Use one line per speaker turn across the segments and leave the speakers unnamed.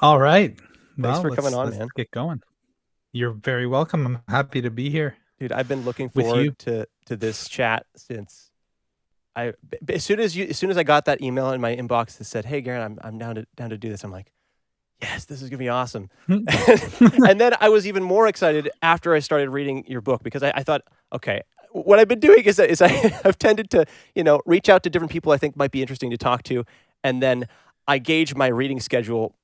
All right.
Thanks
Well,
for coming on,
let's
man.
get going. You're very welcome. I'm happy to be here
Dude, I've been looking
with you.
forward to this chat since as soon as I got that email in my inbox that said, "Hey, Garen, I'm down to do this." I'm like, "Yes, this is gonna be awesome." And then I was even more excited after I started reading your book because I thought, okay, what I've been doing is I've tended to reach out to different people I think might be interesting to talk to, and then I gauge my reading schedule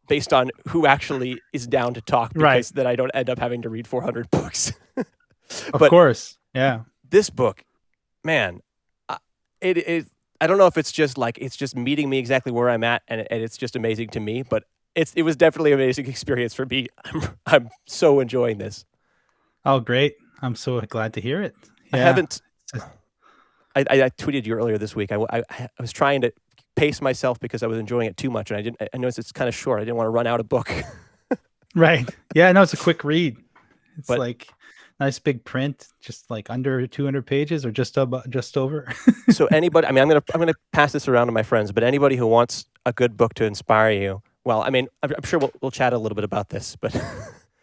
based on who actually is down to talk
Right.
because then I don't end up having to read 400 books.
Of
But
course. Yeah.
this book, man, it I don't know if it's just meeting me exactly where I'm at, and it's just amazing to me. But it was definitely an amazing experience for me. I'm so enjoying this.
Oh, great. I'm so glad to hear it.
I
Yeah.
haven't. I tweeted you earlier this week. I was trying to pace myself because I was enjoying it too much, and I didn't. I noticed it's kind of short. I didn't want to run out of book.
Right. Yeah, no, it's a quick read. It's
But
like nice big print, just like under 200 pages or just over.
so anybody, I mean, I'm gonna pass this around to my friends. But anybody who wants a good book to inspire you, well, I mean, I'm sure we'll chat a little bit about this. But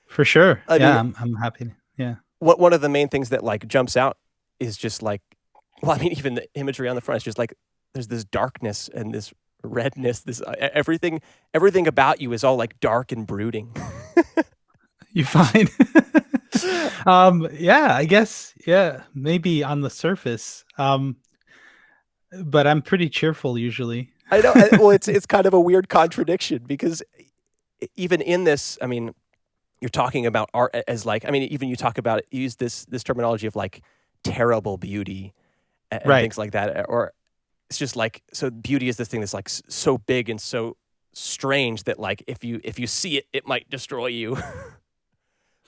For sure.
I mean,
Yeah, I'm happy. Yeah.
one of the main things that like jumps out is just like, well, I mean, even the imagery on the front is just like there's this darkness and this redness. This everything about you is all like dark and brooding.
You find yeah, I guess yeah, maybe on the surface. But I'm pretty cheerful usually.
I know. Well, it's kind of a weird contradiction because even in this, I mean, you're talking about art as like, I mean, even you talk about it, you use this terminology of like terrible beauty and
Right.
things like that, or it's just like, so beauty is this thing that's like so big and so strange that like if you see it, it might destroy you.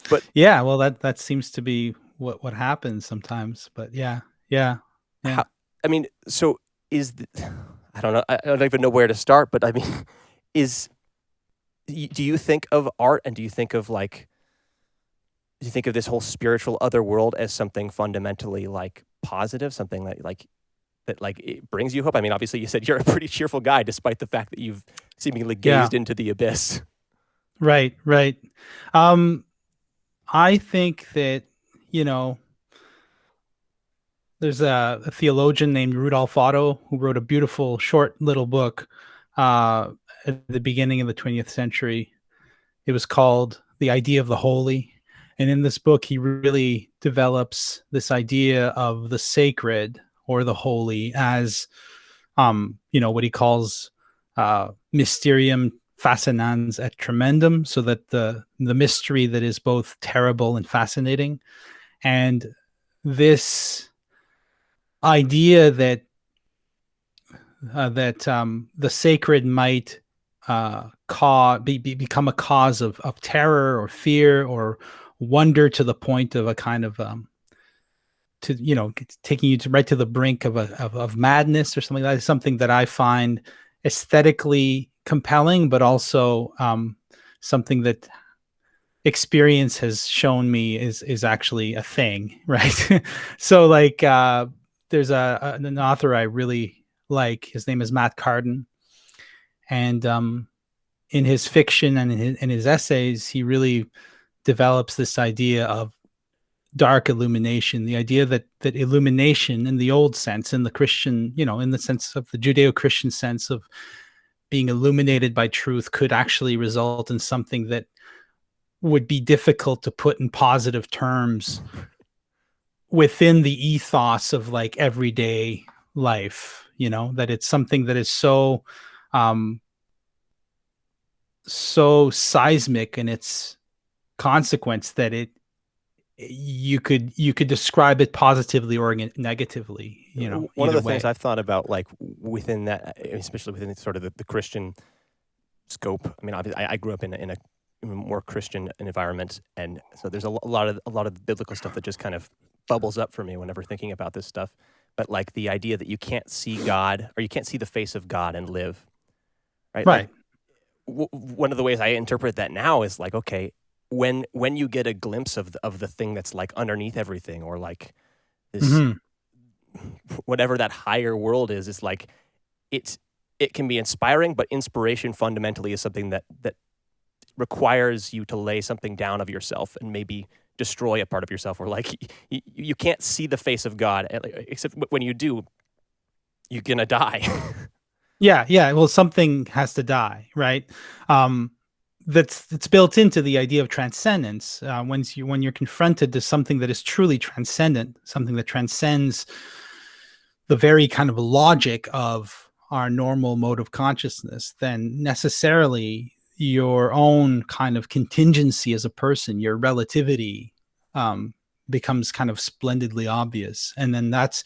But
Yeah, well that seems to be what happens sometimes, but yeah. Yeah. Yeah.
how? I mean, so is the, I don't know. I don't even know where to start. But I mean, is do you think of art and do you think of like do you think of this whole spiritual other world as something fundamentally like positive, something that like it brings you hope? I mean, obviously, you said you're a pretty cheerful guy, despite the fact that you've seemingly
Yeah.
gazed into the abyss.
Right, right. Um I think that, you know, there's a theologian named Rudolf Otto who wrote a beautiful short little book uh at the beginning of the 20th century. It was called The Idea of the Holy. And in this book, he really develops this idea of the sacred or the holy as, what he calls mysterium fascinans et tremendum, so that the mystery that is both terrible and fascinating. And this idea that the sacred might become a cause of terror or fear or wonder to the point of a kind of to taking you right to the brink of madness or something like that is something that I find aesthetically compelling, but also something that experience has shown me is actually a thing, right? So like there's an author I really like. His name is Matt Carden, and in his fiction and in his essays, he really develops this idea of dark illumination, the idea that illumination in the old sense, in the Christian, in the sense of the Judeo-Christian sense of being illuminated by truth, could actually result in something that would be difficult to put in positive terms within the ethos of like everyday life, that it's something that is um so seismic in its consequence that you could describe it positively or negatively,
One of
either
the things
way.
I've thought about, like within that, especially within sort of the Christian scope. I mean, obviously, I grew up in a more Christian environment, and so there's a lot of biblical stuff that just kind of bubbles up for me whenever thinking about this stuff. But like the idea that you can't see God or you can't see the face of God and live, right? Like
Right.
one of the ways I interpret that now is like, okay, when you get a glimpse of the thing that's like underneath everything, or like this
Hmm.
whatever that higher world is like it's it can be inspiring, but inspiration fundamentally is something that requires you to lay something down of yourself and maybe destroy a part of yourself, or like you can't see the face of God, except when you do, you're gonna die.
Yeah, yeah. Well, something has to die, right? It's built into the idea of transcendence. When you're confronted to something that is truly transcendent, something that transcends the very kind of logic of our normal mode of consciousness, then necessarily your own kind of contingency as a person, your relativity, becomes kind of splendidly obvious, and then that's,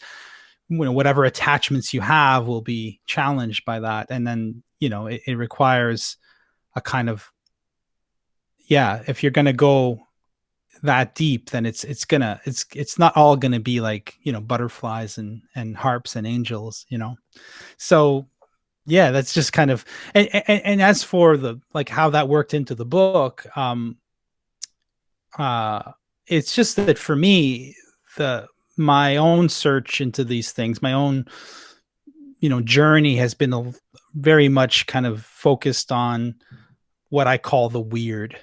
whatever attachments you have will be challenged by that, and then it requires a kind of, yeah, if you're going to go that deep, then it's not all going to be like butterflies and harps and angels. So yeah, that's just kind of, and as for the like how that worked into the book, it's just that for me, the my own search into these things, my own journey has been very much kind of focused on what I call the weird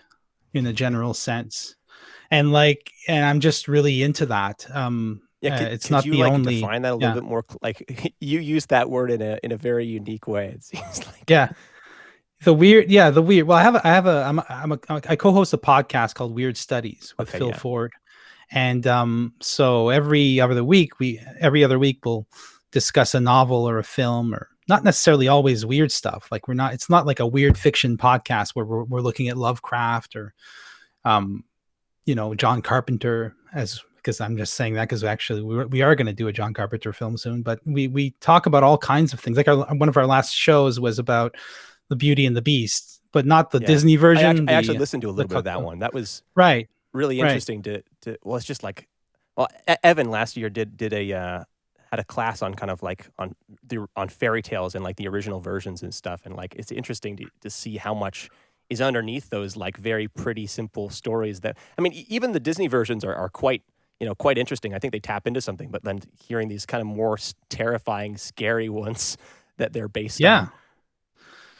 in a general sense. And I'm just really into that.
Yeah,
It's
could
not
you
the
like
only,
define that a little
yeah,
bit more? Like you use that word in a very unique way. It seems like.
yeah, the weird, yeah, the weird. Well, I co-host a podcast called Weird Studies with
Okay,
Phil
yeah,
Ford. And so every other week we'll discuss a novel or a film, or not necessarily always weird stuff. Like it's not like a weird fiction podcast where we're looking at Lovecraft or um, John Carpenter, as because I'm just saying that because actually we are going to do a John Carpenter film soon. But we talk about all kinds of things. Like one of our last shows was about the Beauty and the Beast, but not the
yeah.
Disney version.
I actually
The
listened to a
the
little bit of that one. That was
right,
really
right,
interesting to. Well, it's just like, well, Evan last year did a had a class on kind of like on fairy tales and like the original versions and stuff, and like it's interesting to see how much is underneath those like very pretty simple stories. That, I mean, even the Disney versions are quite quite interesting. I think they tap into something, but then hearing these kind of more terrifying, scary ones that they're based
yeah.
on.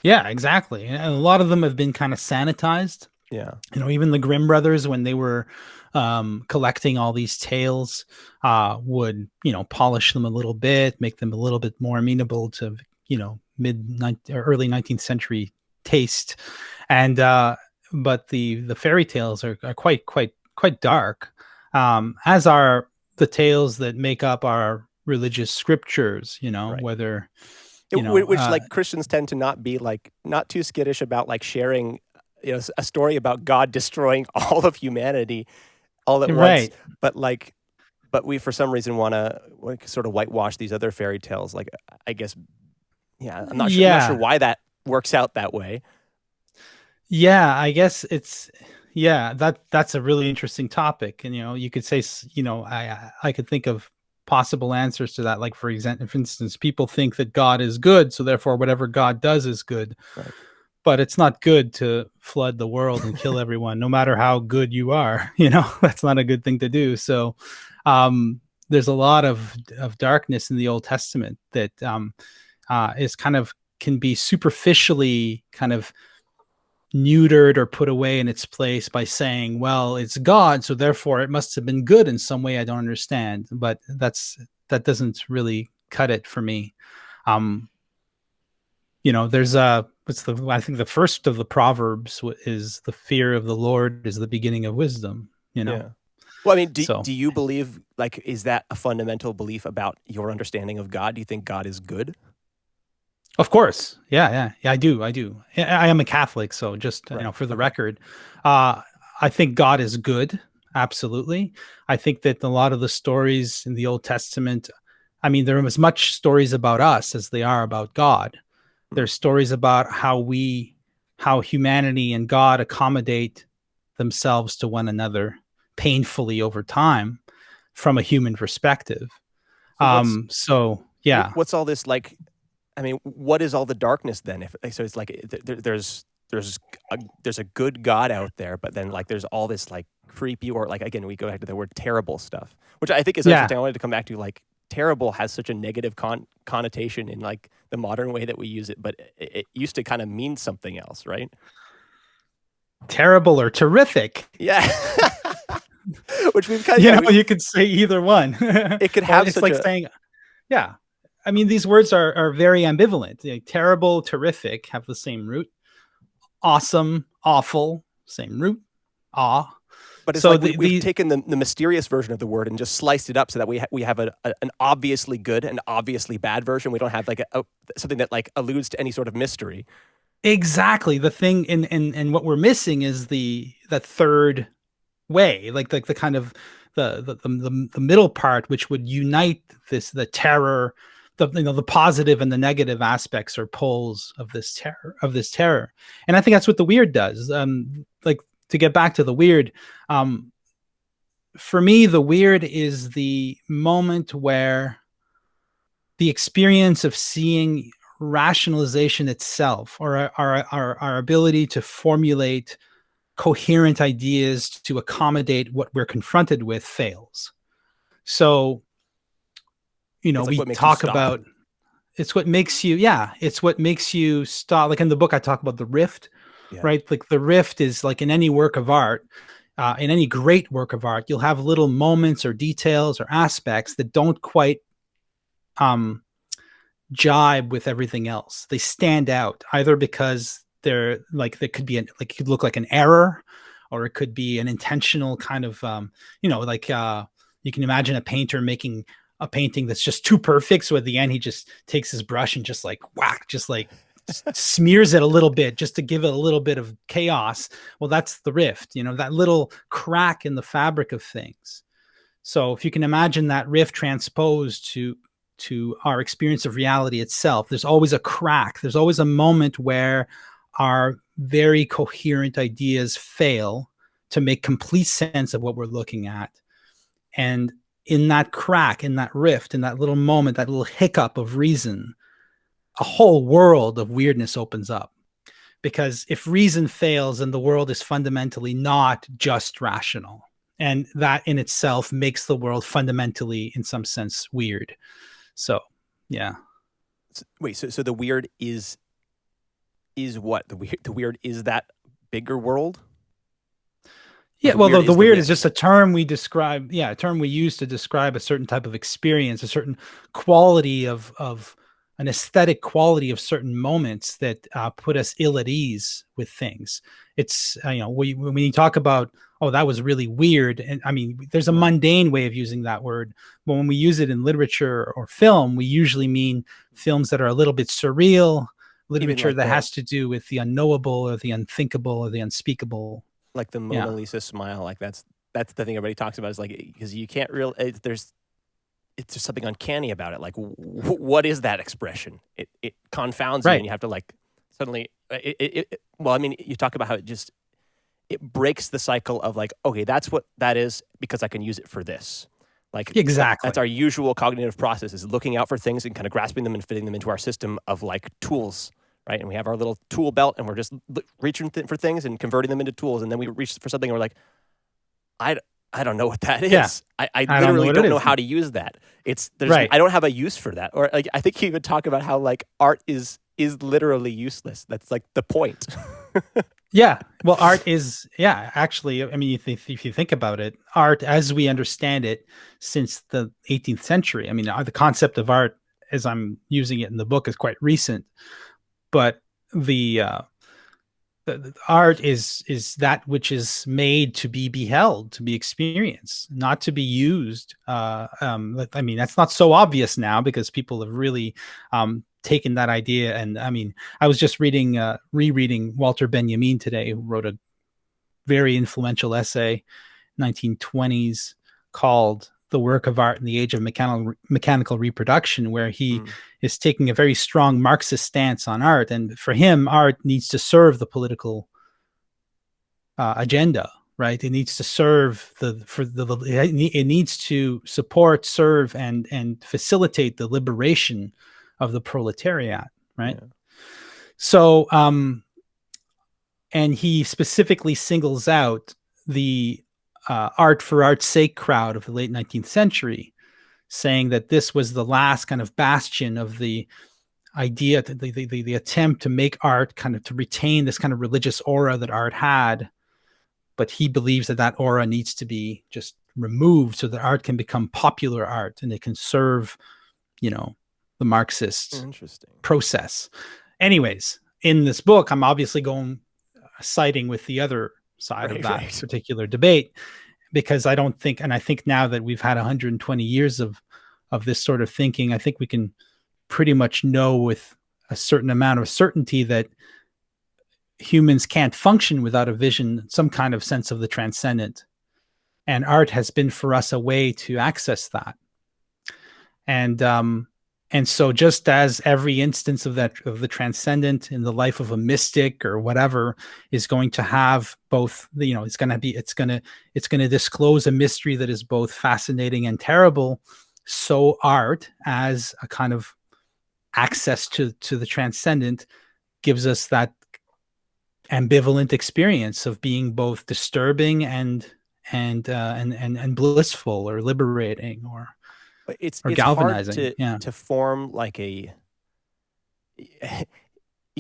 Yeah, exactly. And a lot of them have been kind of sanitized.
Yeah.
Even the Grimm brothers, when they were collecting all these tales, would polish them a little bit, make them a little bit more amenable to or early 19th century taste. And but the fairy tales are quite dark, as are the tales that make up our religious scriptures.
Right.
Whether
Which like Christians tend to not be like, not too skittish about like sharing, a story about God destroying all of humanity all at once,
right.
but like, but we for some reason want to sort of whitewash these other fairy tales. Like, I guess, yeah, I'm not sure
Yeah.
why that works out that way.
Yeah, I guess yeah, that's a really interesting topic. And you could say, I could think of possible answers to that. Like for instance, people think that God is good, so therefore whatever God does is good.
Right.
But it's not good to flood the world and kill everyone, no matter how good you are. That's not a good thing to do. So there's a lot of darkness in the Old Testament that is kind of can be superficially kind of neutered or put away in its place by saying, well, it's God, so therefore it must have been good in some way I don't understand. But that doesn't really cut it for me. There's I think the first of the Proverbs is the fear of the Lord is the beginning of wisdom.
Yeah. Well, I mean,
So
do you believe, like, is that a fundamental belief about your understanding of God? Do you think God is good?
of course, yeah, I do. I am a Catholic, so just
Right.
for the
Okay.
record, I think God is good. Absolutely, I think that a lot of the stories in the Old Testament, I mean, there are as much stories about us as they are about God.
Hmm.
There's stories about how humanity and God accommodate themselves to one another painfully over time from a human perspective.
So
So yeah,
what's all this like? I mean, what is all the darkness then? If so, it's like there's a good God out there, but then like there's all this like creepy, or like, again, we go back to the word terrible stuff, which I think is
yeah.
interesting. I wanted to come back to, like, terrible has such a negative connotation in like the modern way that we use it, but it used to kind of mean something else, right?
terrible or terrific.
Yeah. Which we've kind of,
You know, you could say either one.
it could
Or
have
it's
such
like
a,
saying, yeah. I mean, these words are very ambivalent. You know, terrible, terrific have the same root. Awesome, awful, same root. Awe.
but it's
So
like we've taken the mysterious version of the word and just sliced it up so that we have an obviously good and obviously bad version. We don't have like something that like alludes to any sort of mystery.
exactly the thing, and what we're missing is that third way, like the kind of the middle part, which would unite the terror, the positive and the negative aspects or poles of this terror. And I think that's what the weird does. Like, to get back to the weird, for me, the weird is the moment where the experience of seeing rationalization itself, or our ability to formulate coherent ideas to accommodate what we're confronted with, fails. So,
It's like
we
what makes you
talk
stop.
about, it's what makes you, yeah, it's what makes you stop. Like in the book, I talk about the rift,
Yeah.
right? Like the rift is like in any work of art, in any great work of art, you'll have little moments or details or aspects that don't quite um, jibe with everything else. They stand out either because they're like, there could be like, it could look like an error, or it could be an intentional kind of like you can imagine a painter making a painting that's just too perfect, so at the end he just takes his brush and just like whack, just like smears it a little bit just to give it a little bit of chaos. Well, that's the rift, that little crack in the fabric of things. So if you can imagine that rift transposed to our experience of reality itself, there's always a crack. There's always a moment where our very coherent ideas fail to make complete sense of what we're looking at. And in that crack, in that rift, in that little moment, that little hiccup of reason, a whole world of weirdness opens up. Because if reason fails, then the world is fundamentally not just rational. And that in itself makes the world fundamentally, in some sense, weird. So, yeah.
Wait, so the weird is what? The weird is that bigger world?
Yeah, well, the weird is just a term we describe. Yeah, a term we use to describe a certain type of experience, a certain quality of an aesthetic quality of certain moments that put us ill at ease with things. It's when you talk about, oh, that was really weird, and I mean, there's a mundane way of using that word, but when we use it in literature or film, we usually mean films that are a little bit surreal, literature
like
that has to do with the unknowable or the unthinkable or the unspeakable.
Like the Mona Lisa smile, like that's the thing everybody talks about, is like, because you can't really, there's just something uncanny about it. Like, what is that expression? It confounds you, and you have to like suddenly. Well, I mean, you talk about how it breaks the cycle of like, okay, that's what that is because I can use it for this. Like,
exactly,
that's our usual cognitive process, is looking out for things and kind of grasping them and fitting them into our system of like tools. Right, and we have our little tool belt, and we're just reaching for things and converting them into tools, and then we reach for something, and we're like, I don't know what that is.
Yeah.
I literally don't know how to use that.
Right.
I don't have a use for that. Or like, I think you even talk about how like art is literally useless. That's like the point.
Yeah. Well, art is, actually, I mean, if you think about it, art as we understand it since the 18th century, I mean, the concept of art as I'm using it in the book is quite recent, but the art is that which is made to be beheld, to be experienced, not to be used. I mean, that's not so obvious now because people have really taken that idea. And I mean, I was just rereading Walter Benjamin today, who wrote a very influential essay, 1920s, called The Work of Art in the Age of Mechanical Reproduction, where he is taking a very strong Marxist stance on art. And for him, art needs to serve the political agenda, right? It needs to serve it needs to support, serve, and facilitate the liberation of the proletariat, right? Yeah. So, and he specifically singles out the art for art's sake crowd of the late 19th century, saying that this was the last kind of bastion of the idea, the attempt to make art kind of to retain this kind of religious aura that art had, but he believes that that aura needs to be just removed so that art can become popular art and it can serve, the Marxist process. Anyways, in this book, I'm obviously siding with the other side of that particular debate, because I don't think, and I think now that we've had 120 years of this sort of thinking, I think we can pretty much know with a certain amount of certainty that humans can't function without a vision, some kind of sense of the transcendent. And art has been for us a way to access that. And so just as every instance of the transcendent in the life of a mystic or whatever is going to have both, it's going to disclose a mystery that is both fascinating and terrible, so art as a kind of access to the transcendent gives us that ambivalent experience of being both disturbing and blissful or liberating or galvanizing.
Hard to form like you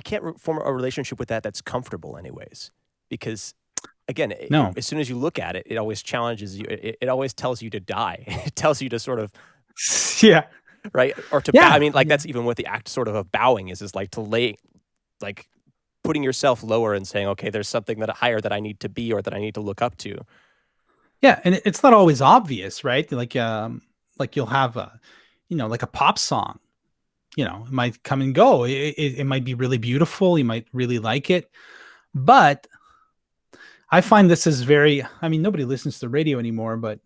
can't form a relationship with that's comfortable anyways, because again, as soon as you look at it, it always challenges you. It always tells you to die. It tells you to sort of right, or to bow. I mean, like that's even what the act sort of bowing is like to lay, like putting yourself lower and saying, okay, there's something higher that I need to be or that I need to look up to.
Yeah, and it's not always obvious, right? Like you'll have like a pop song, it might come and go. It might be really beautiful. You might really like it. But I find this is nobody listens to the radio anymore, but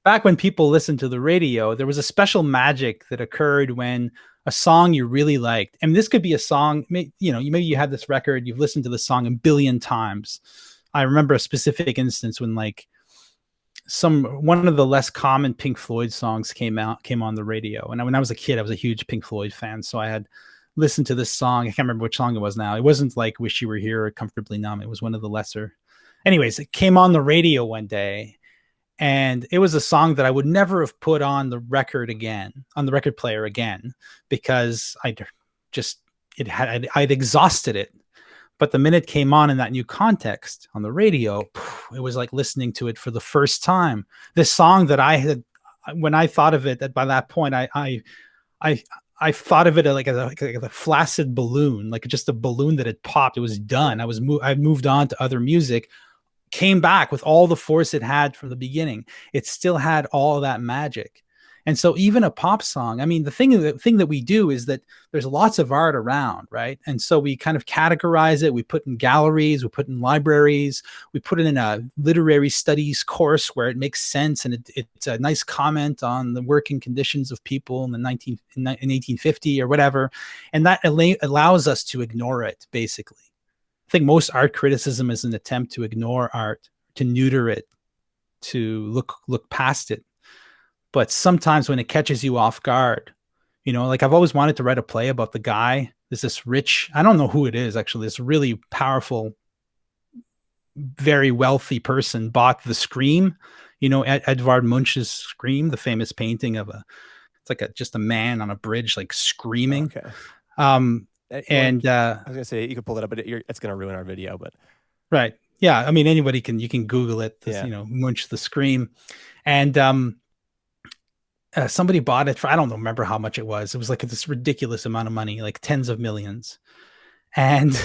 back when people listened to the radio, there was a special magic that occurred when a song you really liked, and this could be a song, maybe you had this record, you've listened to the song a billion times. I remember a specific instance when one of the less common Pink Floyd songs came on the radio. And when I was a kid, I was a huge Pink Floyd fan. So I had listened to this song. I can't remember which song it was now. It wasn't like Wish You Were Here or Comfortably Numb. It was one of the lesser. Anyways, it came on the radio one day, and it was a song that I would never have put on the record player again, because I'd exhausted it. But the minute it came on in that new context on the radio, it was like listening to it for the first time. This song that when I thought of it, by that point, I thought of it like a flaccid balloon, like just a balloon that had popped. It was done. I moved on to other music, came back with all the force it had from the beginning. It still had all that magic. And so even a pop song, I mean, the thing that we do is that there's lots of art around, right? And so we kind of categorize it. We put in galleries, we put in libraries, we put it in a literary studies course where it makes sense. And it's a nice comment on the working conditions of people in 1850 or whatever. And that allows us to ignore it, basically. I think most art criticism is an attempt to ignore art, to neuter it, to look past it. But sometimes when it catches you off guard, like I've always wanted to write a play about the guy. There's this rich, I don't know who it is actually, this really powerful, very wealthy person bought the Scream, Edvard Munch's Scream, the famous painting of it's like just a man on a bridge, like screaming.
Okay.
And
I was gonna say you could pull it up, but it's gonna ruin our video. But
right, yeah. I mean, you can Google it. Munch the Scream, and somebody bought it for, I don't remember how much it was. It was like this ridiculous amount of money, like tens of millions. And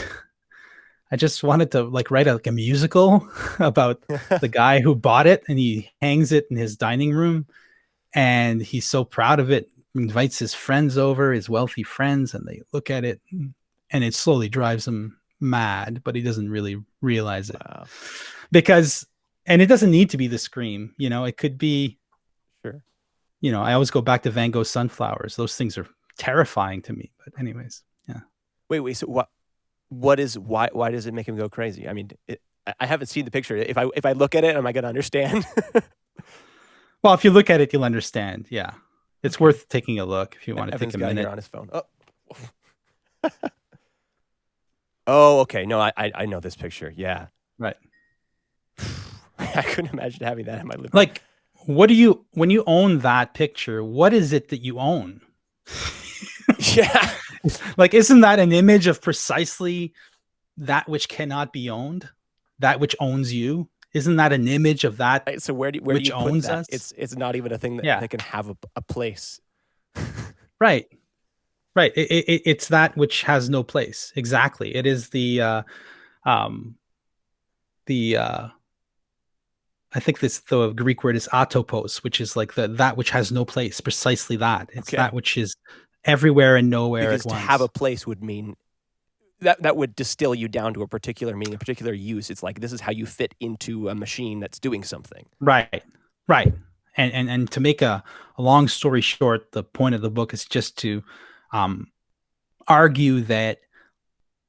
I just wanted to write a musical about the guy who bought it, and he hangs it in his dining room, and he's so proud of it, invites his friends over, his wealthy friends, and they look at it, and it slowly drives him mad, but he doesn't really realize it.
Wow.
And it doesn't need to be the Scream, it could be,
sure.
I always go back to Van Gogh's Sunflowers. Those things are terrifying to me. But anyways, yeah.
Wait. So why does it make him go crazy? I mean, I haven't seen the picture. If I look at it, am I going to understand?
Well, if you look at it, you'll understand. Yeah, it's worth taking a look if you want to take a minute.
Here on his phone. Oh. Oh, okay. No, I know this picture. Yeah.
Right.
I couldn't imagine having that in my living room.
Like, when you own that picture, what is it that you own?
Yeah.
Like, isn't that an image of precisely that which cannot be owned, that which owns you? Isn't that an image of that
Right, so where do
which
you put
owns
that?
us?
It's not even a thing that,
Yeah,
that can have a place.
right, right. It's that which has no place. Exactly. It is um, the I think this the Greek word is atopos, which is like the that which has no place. Precisely that. It's that
Okay.
which is everywhere and nowhere at
Because to have a
once.
place would mean that would distill you down to a particular meaning, a particular use. It's like this is how you fit into a machine that's doing something.
Right, right. And to make a long story short, the point of the book is just to um, argue that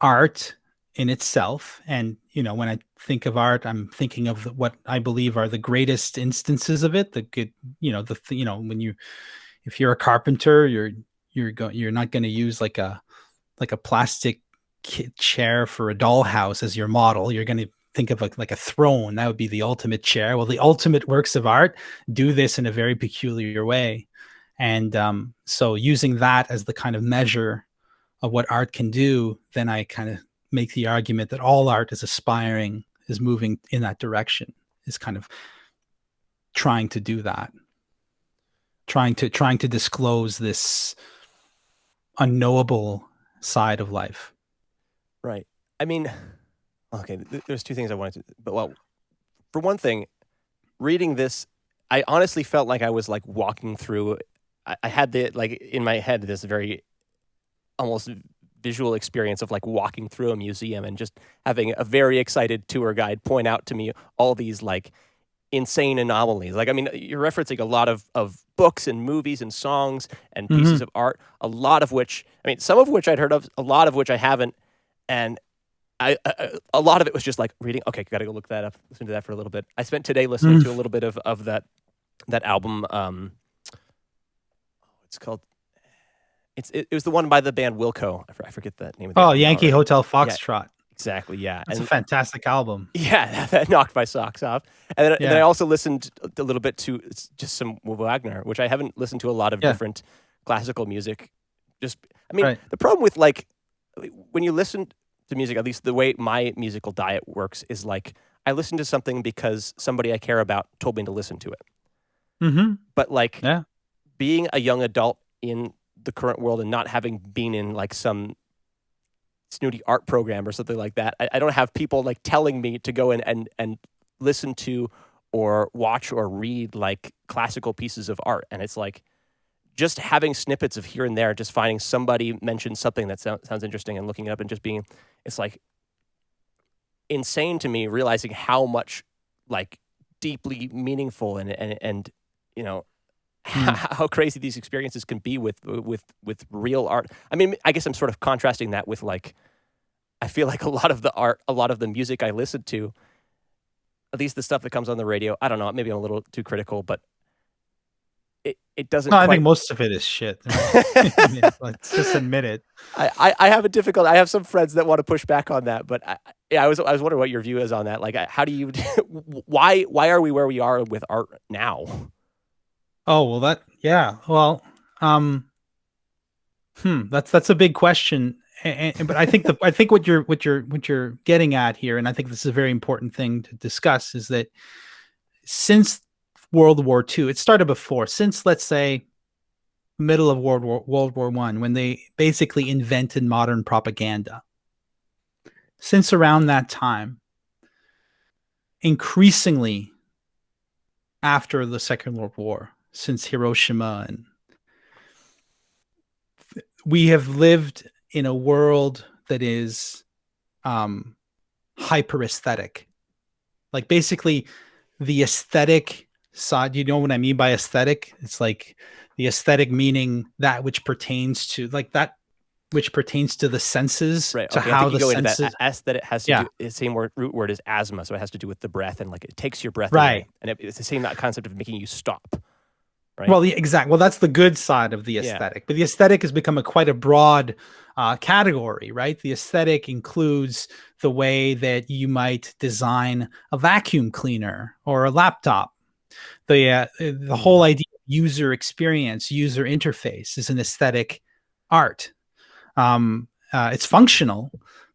art in itself, and when I think of art, I'm thinking of what I believe are the greatest instances of it. The good, when you if you're a carpenter, you're not going to use like a plastic chair for a dollhouse as your model. You're going to think of like a throne. That would be the ultimate chair. Well, the ultimate works of art do this in a very peculiar way. And so using that as the kind of measure of what art can do, then I kind of make the argument that all art is moving in that direction, is kind of trying to do that, trying to disclose this unknowable side of life.
Right. I mean, okay, there's two things I wanted to, but well, for one thing, reading this, I honestly felt like I was like walking through. I had the like in my head this very almost visual experience of like walking through a museum and just having a very excited tour guide point out to me all these like insane anomalies. Like, I mean, you're referencing a lot of books and movies and songs and pieces
Mm-hmm.
of art, a lot of which, I mean, some of which I'd heard of, a lot of which I haven't. And a lot of it was just like reading. Okay, gotta go look that up. Listen to that for a little bit. I spent today listening to a
Mm-hmm.
little bit of that album. It's called. It was the one by the band Wilco. I forget the name of the
Oh,
album now
Yankee
already.
Hotel
Yeah,
Foxtrot.
exactly. Yeah,
That's a
and
fantastic album.
yeah, that knocked my socks off. And then I
Yeah.
also listened a little bit to just some Wagner, which I haven't listened to a lot of
Yeah.
different classical music. Just, I mean,
Right.
the problem with like when you listen to music, at least the way my musical diet works is like I listen to something because somebody I care about told me to listen to it.
Mm-hmm.
But like
Yeah.
being a young adult in the current world and not having been in like some snooty art program or something like that, I don't have people like telling me to go in and listen to or watch or read like classical pieces of art. And it's like just having snippets of here and there, just finding somebody mention something that sounds interesting and looking it up and just being, it's like insane to me realizing how much like deeply meaningful and you know
Mm.
how crazy these experiences can be with real art. I mean, I guess I'm sort of contrasting that with like I feel like a lot of the art, a lot of the music I listen to, at least the stuff that comes on the radio, I don't know, maybe I'm a little too critical, but it
No,
doesn't
I think
quite.
most of it is shit. Let's just admit it.
I have a difficult. I have some friends that want to push back on that, but yeah, I was wondering what your view is on that. Like, how do you, why are we where we are with art now?
Oh, well, yeah. Well, that's a big question. But I think I think what you're getting at here, and I think this is a very important thing to discuss, is that since World War II, it started before, since let's say middle of World War I, when they basically invented modern propaganda. Since around that time, increasingly after the Second World War, since Hiroshima, and we have lived in a world that is um, hyper aesthetic. Like basically, the aesthetic side. You know what I mean by aesthetic? It's like the aesthetic meaning that which pertains to like that which pertains to the senses,
Right.
to
Okay. I
how
think you
the
go into that.
senses.
S that it has to
Yeah.
do. The same root word is asthma, so it has to do with the breath and like it takes your breath
Right.
away, and it's the same that concept of making you stop. Right.
Well, yeah, exactly. Well, that's the good side of the
Yeah.
aesthetic, but the aesthetic has become quite a broad category, right? The aesthetic includes the way that you might design a vacuum cleaner or a laptop. The whole idea of user experience, user interface, is an aesthetic art. It's functional,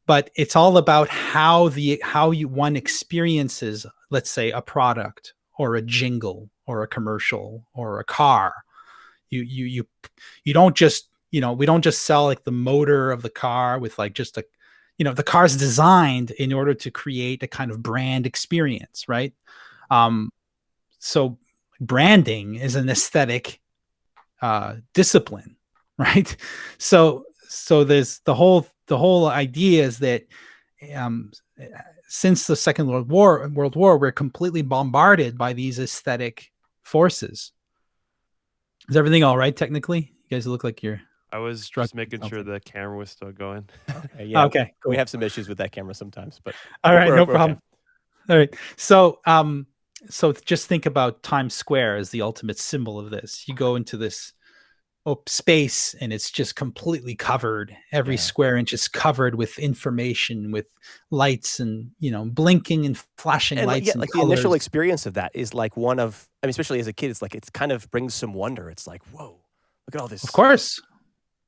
but it's all about how one experiences, let's say, a product or a jingle or a commercial or a car. You don't just, we don't just sell like the motor of the car with like just a, the car's designed in order to create a kind of brand experience, right? So branding is an aesthetic discipline, right? So there's the whole idea is that um, since the Second World War, we're completely bombarded by these aesthetic forces. Is everything all right technically? You guys look like you're.
I was just making sure the camera was still going.
Okay, yeah.
Okay, cool.
We have some issues with that camera sometimes, but
all right, no
we're
problem.
Okay.
All right, so just think about Times Square as the ultimate symbol of this. You go into this space and it's just completely covered. Every square inch is covered with information, with lights and blinking and flashing lights.
Yeah,
and
like
colors.
the initial experience of that is like one of, I mean, especially as a kid, it's like it kind of brings some wonder. It's like, whoa, look at all this.
Of course,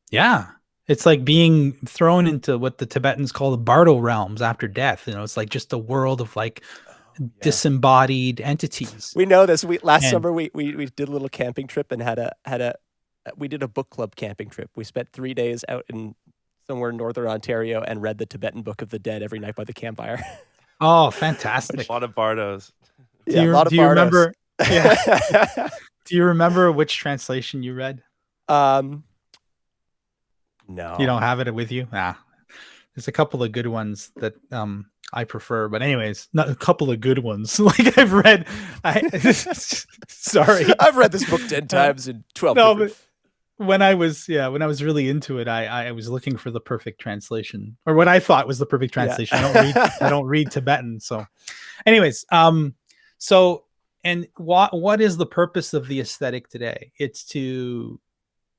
yeah. It's like being thrown into what the Tibetans call the Bardo realms after death. It's like just a world of like disembodied entities.
We know this. Last summer we did a little camping trip and we did a book club camping trip. We spent 3 days out in somewhere in northern Ontario and read the Tibetan Book of the Dead every night by the campfire.
Oh, fantastic!
A lot of bardos.
Yeah, a lot of bardos.
Do you remember? Yeah. Do you remember which translation you read?
No.
You don't have it with you? There's a couple of good ones that I prefer, but anyways, not a couple of good ones. Like I've read. Sorry,
I've read this book 10 times in 12.
No, but when I was really into it, I was looking for the perfect translation, or what I thought was the perfect translation.
Yeah.
I don't read Tibetan, so. Anyways, so and what is the purpose of the aesthetic today? It's to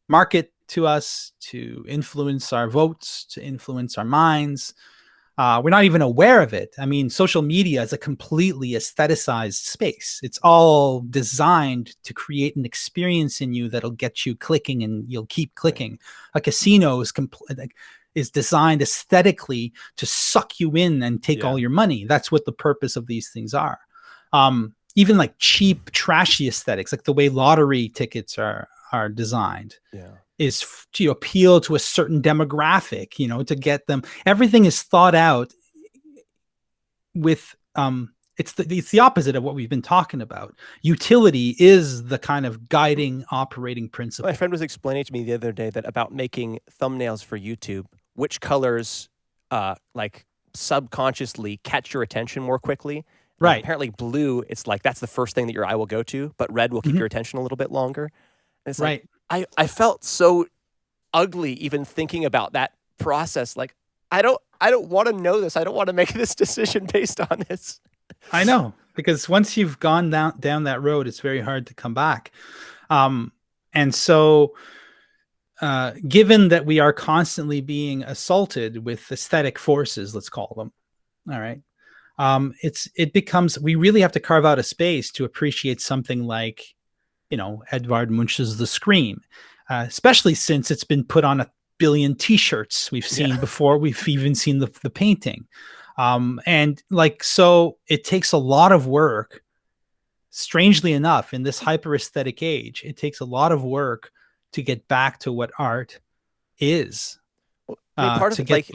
market to us, to influence our votes, to influence our minds. We're not even aware of it. I mean, social media is a completely aestheticized space. It's all designed to create an experience in you that'll get you clicking and you'll keep clicking. A casino is designed aesthetically to suck you in and take all your money. That's what the purpose of these things are. Even like cheap, trashy aesthetics, like the way lottery tickets are designed. Yeah. Is to appeal to a certain demographic, to get them. Everything is thought out with it's the opposite of what we've been talking about. Utility is the kind of guiding operating principle.
My friend was explaining to me the other day that about making thumbnails for YouTube, which colors like subconsciously catch your attention more quickly.
Right.
Apparently blue, it's like that's the first thing that your eye will go to, but red will keep your attention a little bit longer. And it's like, I felt so ugly even thinking about that process. Like, I don't want to know this. I don't want to make this decision based on this.
I know, because once you've gone down that road, it's very hard to come back. And so given that we are constantly being assaulted with aesthetic forces, let's call them, all right, it becomes, we really have to carve out a space to appreciate something like, Edvard Munch's The Scream, especially since it's been put on a billion T-shirts we've seen before. We've even seen the painting. And like, so it takes a lot of work, strangely enough, in this hyper aesthetic age, it takes a lot of work to get back to what art is.
I mean, part of it, like,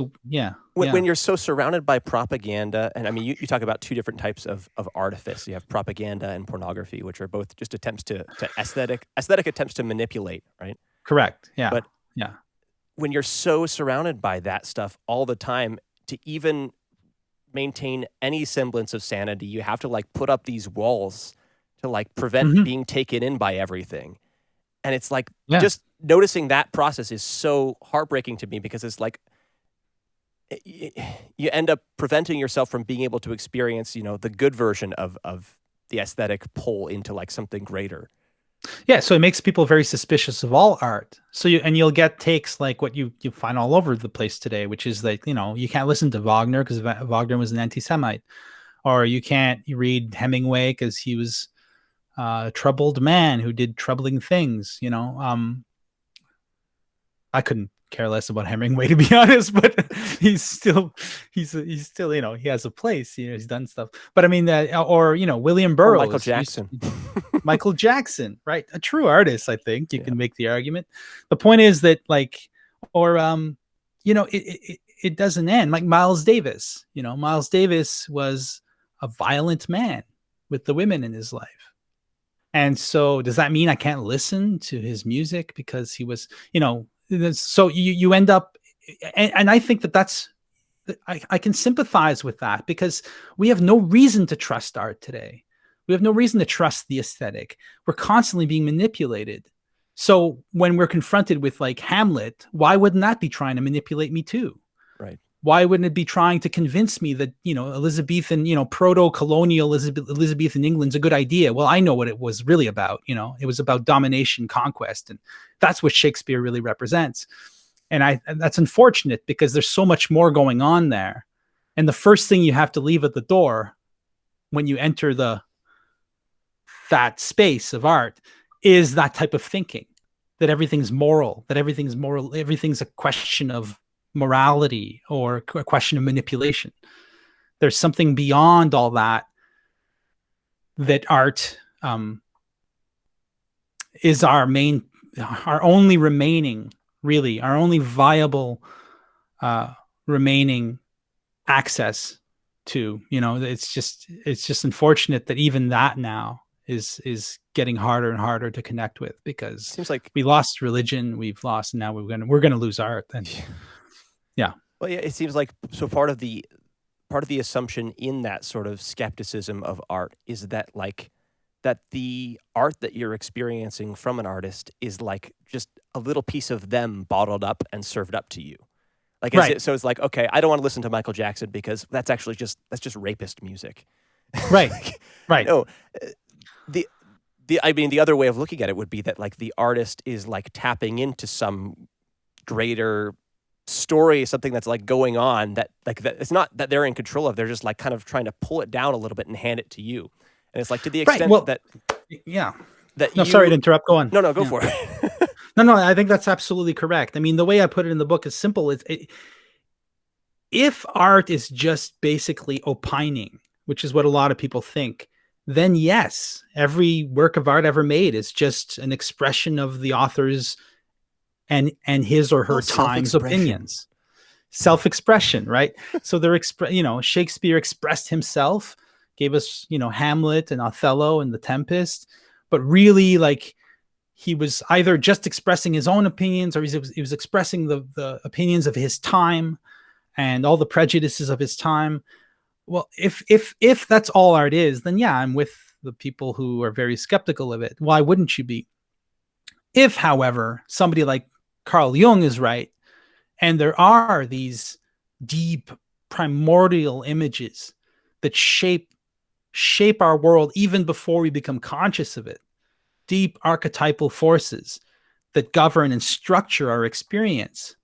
when you're so surrounded by propaganda, and I mean, you talk about two different types of artifice. You have propaganda and pornography, which are both just attempts to aesthetic attempts to manipulate, right?
Correct. Yeah.
But when you're so surrounded by that stuff all the time, to even maintain any semblance of sanity, you have to like put up these walls to like prevent being taken in by everything. And it's like just noticing that process is so heartbreaking to me, because it's like you end up preventing yourself from being able to experience, the good version of the aesthetic pull into like something greater.
Yeah, so it makes people very suspicious of all art. So you'll get takes like what you find all over the place today, which is like, you can't listen to Wagner because Wagner was an anti-Semite, or you can't read Hemingway because he was a troubled man who did troubling things. I couldn't care less about Hemingway, to be honest, but he's still, he has a place, he's done stuff. But I mean, or, William Burroughs.
Michael Jackson.
Michael Jackson, right? A true artist, I think you can make the argument. The point is that it doesn't end. Like Miles Davis, Miles Davis was a violent man with the women in his life. And so does that mean I can't listen to his music because he was, so you end up, and I think I can sympathize with that, because we have no reason to trust art today. We have no reason to trust the aesthetic. We're constantly being manipulated. So when we're confronted with like Hamlet, why wouldn't that be trying to manipulate me too?
Right.
Why wouldn't it be trying to convince me that, Elizabethan, proto-colonial Elizabethan England's a good idea? Well, I know what it was really about. It was about domination, conquest, and that's what Shakespeare really represents. And that's unfortunate, because there's so much more going on there. And the first thing you have to leave at the door when you enter that space of art is that type of thinking, that everything's moral, everything's a question of morality or a question of manipulation. There's something beyond all that art is our only viable remaining access to. It's just unfortunate that even that now is getting harder and harder to connect with, because
seems like
we lost religion, now we're gonna lose art. And yeah.
Well, yeah, it seems like, so part of the assumption in that sort of skepticism of art is that that the art that you're experiencing from an artist is like just a little piece of them bottled up and served up to you. Like,
right.
So it's like, okay, I don't want to listen to Michael Jackson because that's just rapist music.
Right. Right.
No, the other way of looking at it would be that like the artist is like tapping into some greater story, something that's like going on that it's not that they're in control of. They're just like kind of trying to pull it down a little bit and hand it to you. And it's like, to the extent
sorry to interrupt. Go on.
No, go for it.
No, I think that's absolutely correct. I mean, the way I put it in the book is simple. If art is just basically opining, which is what a lot of people think, then yes, every work of art ever made is just an expression of the author's and his or her time's opinions. Self-expression, right? So Shakespeare expressed himself, gave us, Hamlet and Othello and The Tempest, but really, like, he was either just expressing his own opinions, or he was expressing the opinions of his time and all the prejudices of his time. Well, if that's all art is, then yeah, I'm with the people who are very skeptical of it. Why wouldn't you be? If, however, somebody like Carl Jung is right, and there are these deep primordial images that shape our world even before we become conscious of it, deep archetypal forces that govern and structure our experience,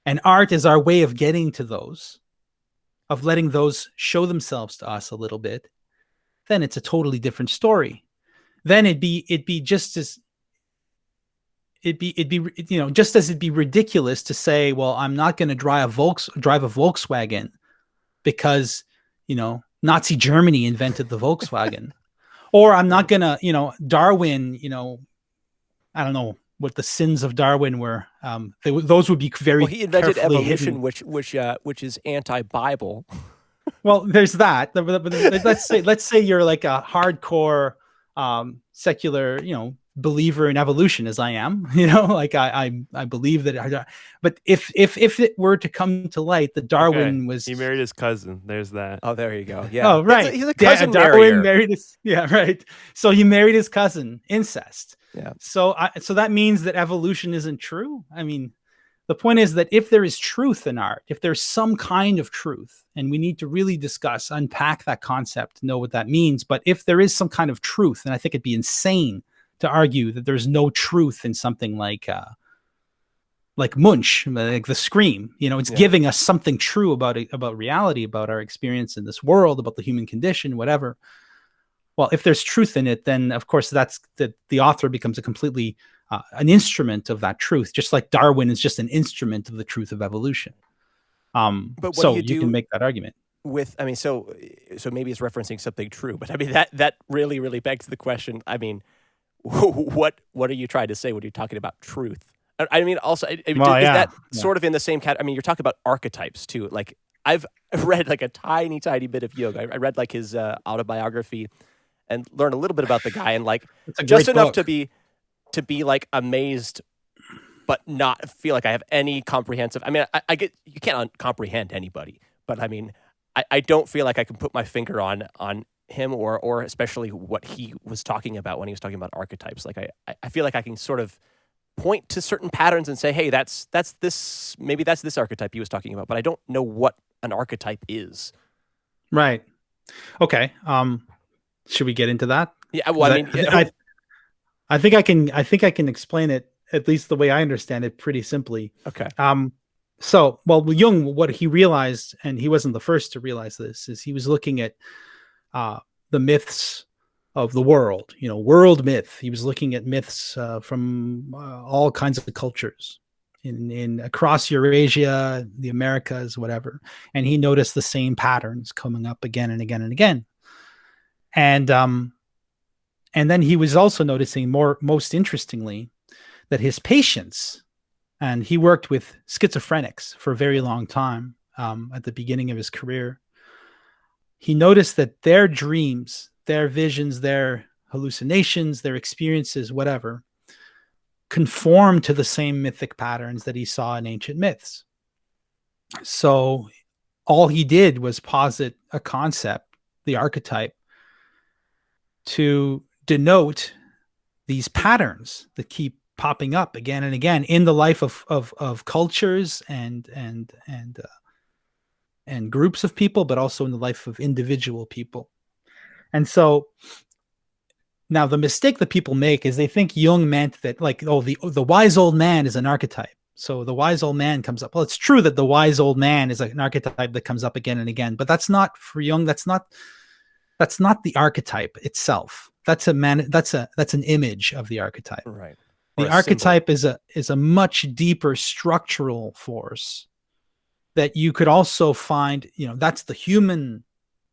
and art is our way of getting to those, of letting those show themselves to us a little bit, then it's a totally different story. Then it'd be just as it'd be ridiculous to say, well, I'm not going to drive a Volkswagen because, Nazi Germany invented the Volkswagen, or I'm not going to, Darwin, I don't know what the sins of Darwin were. Those would be very.
Well, he invented evolution,
hidden.
which is anti-Bible.
Well, there's that. Let's say you're like a hardcore secular, believer in evolution, as I am. Like I believe that. But if it were to come to light that Darwin was,
he married his cousin. There's that.
Oh, there you go. Yeah.
Oh, right.
He's a cousin
Darwin married his. Yeah, right. So he married his cousin. Incest.
Yeah.
So that means that evolution isn't true. I mean, the point is that if there is truth in art, if there's some kind of truth, and we need to really unpack that concept, know what that means. But if there is some kind of truth, and I think it'd be insane to argue that there's no truth in something like Munch, like The Scream. It's giving us something true about reality, about our experience in this world, about the human condition, whatever. well, if there's truth in it, then of course that's the author becomes a completely an instrument of that truth, just like Darwin is just an instrument of the truth of evolution.
But what
So
do you do
can make that argument
with? I mean, so maybe it's referencing something true, but I mean that really begs the question. I mean, what are you trying to say when you're talking about truth? I mean, also, is that sort of in the same category? I mean, you're talking about archetypes too. Like I've read like a tiny bit of Jung. I read like his autobiography and learned a little bit about the guy, and like just enough to be like amazed, but not feel like I have any comprehensive. I mean, I get you can't comprehend anybody, but I mean, I don't feel like I can put my finger on him or especially what he was talking about when he was talking about archetypes. Like I feel like I can sort of point to certain patterns and say, hey, that's this, maybe that's this archetype he was talking about, but I don't know what an archetype is.
Right. Okay. Should we get into that?
Yeah. Well,
I think I can explain it, at least the way I understand it, pretty simply.
Okay.
So, well, Jung, what he realized, and he wasn't the first to realize this, is he was looking at the myths of the world, world myth. He was looking at myths from all kinds of cultures in across Eurasia, the Americas, whatever. And he noticed the same patterns coming up again and again and again. And then he was also noticing most interestingly, that his patients, and he worked with schizophrenics for a very long time at the beginning of his career. He noticed that their dreams, their visions, their hallucinations, their experiences, whatever, conform to the same mythic patterns that he saw in ancient myths. So all he did was posit a concept, the archetype, to denote these patterns that keep popping up again and again in the life of cultures and groups of people, but also in the life of individual people. And so now the mistake that people make is they think Jung meant that, like, oh, the wise old man is an archetype. So the wise old man comes up. Well, it's true that the wise old man is an archetype that comes up again and again, but that's not, for Jung, that's not the archetype itself. That's an image of the archetype.
Right.
The archetype is a much deeper structural force that you could also find, that's the human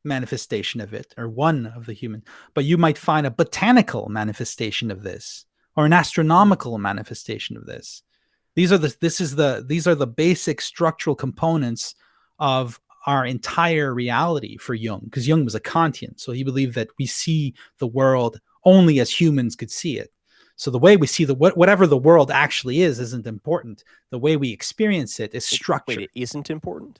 manifestation of it, or one of the human, but you might find a botanical manifestation of this, or an astronomical manifestation of this. These are the basic structural components of our entire reality for Jung, because Jung was a Kantian, so he believed that we see the world only as humans could see it. So the way we see whatever the world actually is isn't important. The way we experience it is structured.
Wait, it isn't important?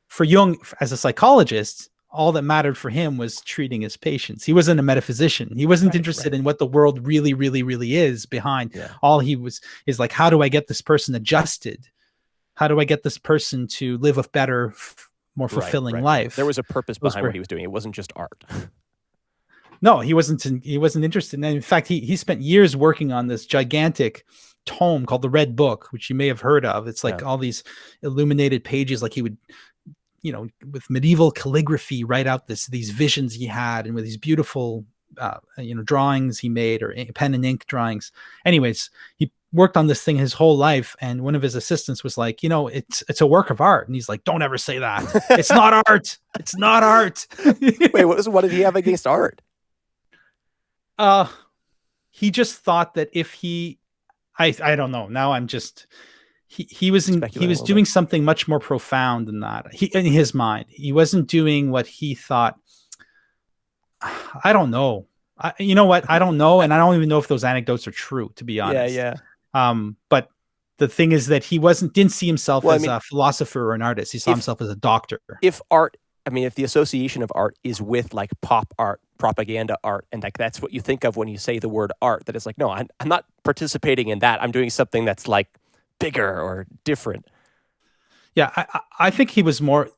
For Jung, as a psychologist, all that mattered for him was treating his patients. He wasn't a metaphysician. He wasn't interested in what the world really, really, really is behind. Yeah. All he was is like, how do I get this person adjusted? How do I get this person to live a better, more fulfilling life?
There was a purpose behind what he was doing. It wasn't just art.
No, he wasn't interested. And in fact, he spent years working on this gigantic tome called the Red Book, which you may have heard of. It's like all these illuminated pages, like he would, with medieval calligraphy, write out these visions he had, and with these beautiful, drawings he made, or pen and ink drawings. Anyways, he worked on this thing his whole life, and one of his assistants was like, it's a work of art, and he's like, don't ever say that. It's not art. It's not art.
Wait, what did he have against art?
He just thought that if I don't know. Now I'm just, he was doing something much more profound than that. In his mind, he wasn't doing what he thought. I don't know. You know what? I don't know. And I don't even know if those anecdotes are true, to be honest.
Yeah.
But the thing is that he didn't see himself as a philosopher or an artist. He saw himself as a doctor.
If the association of art is with like pop art, propaganda art, and like that's what you think of when you say the word art, that it's like, no, I'm not participating in that. I'm doing something that's like bigger or different.
Yeah, I think he was more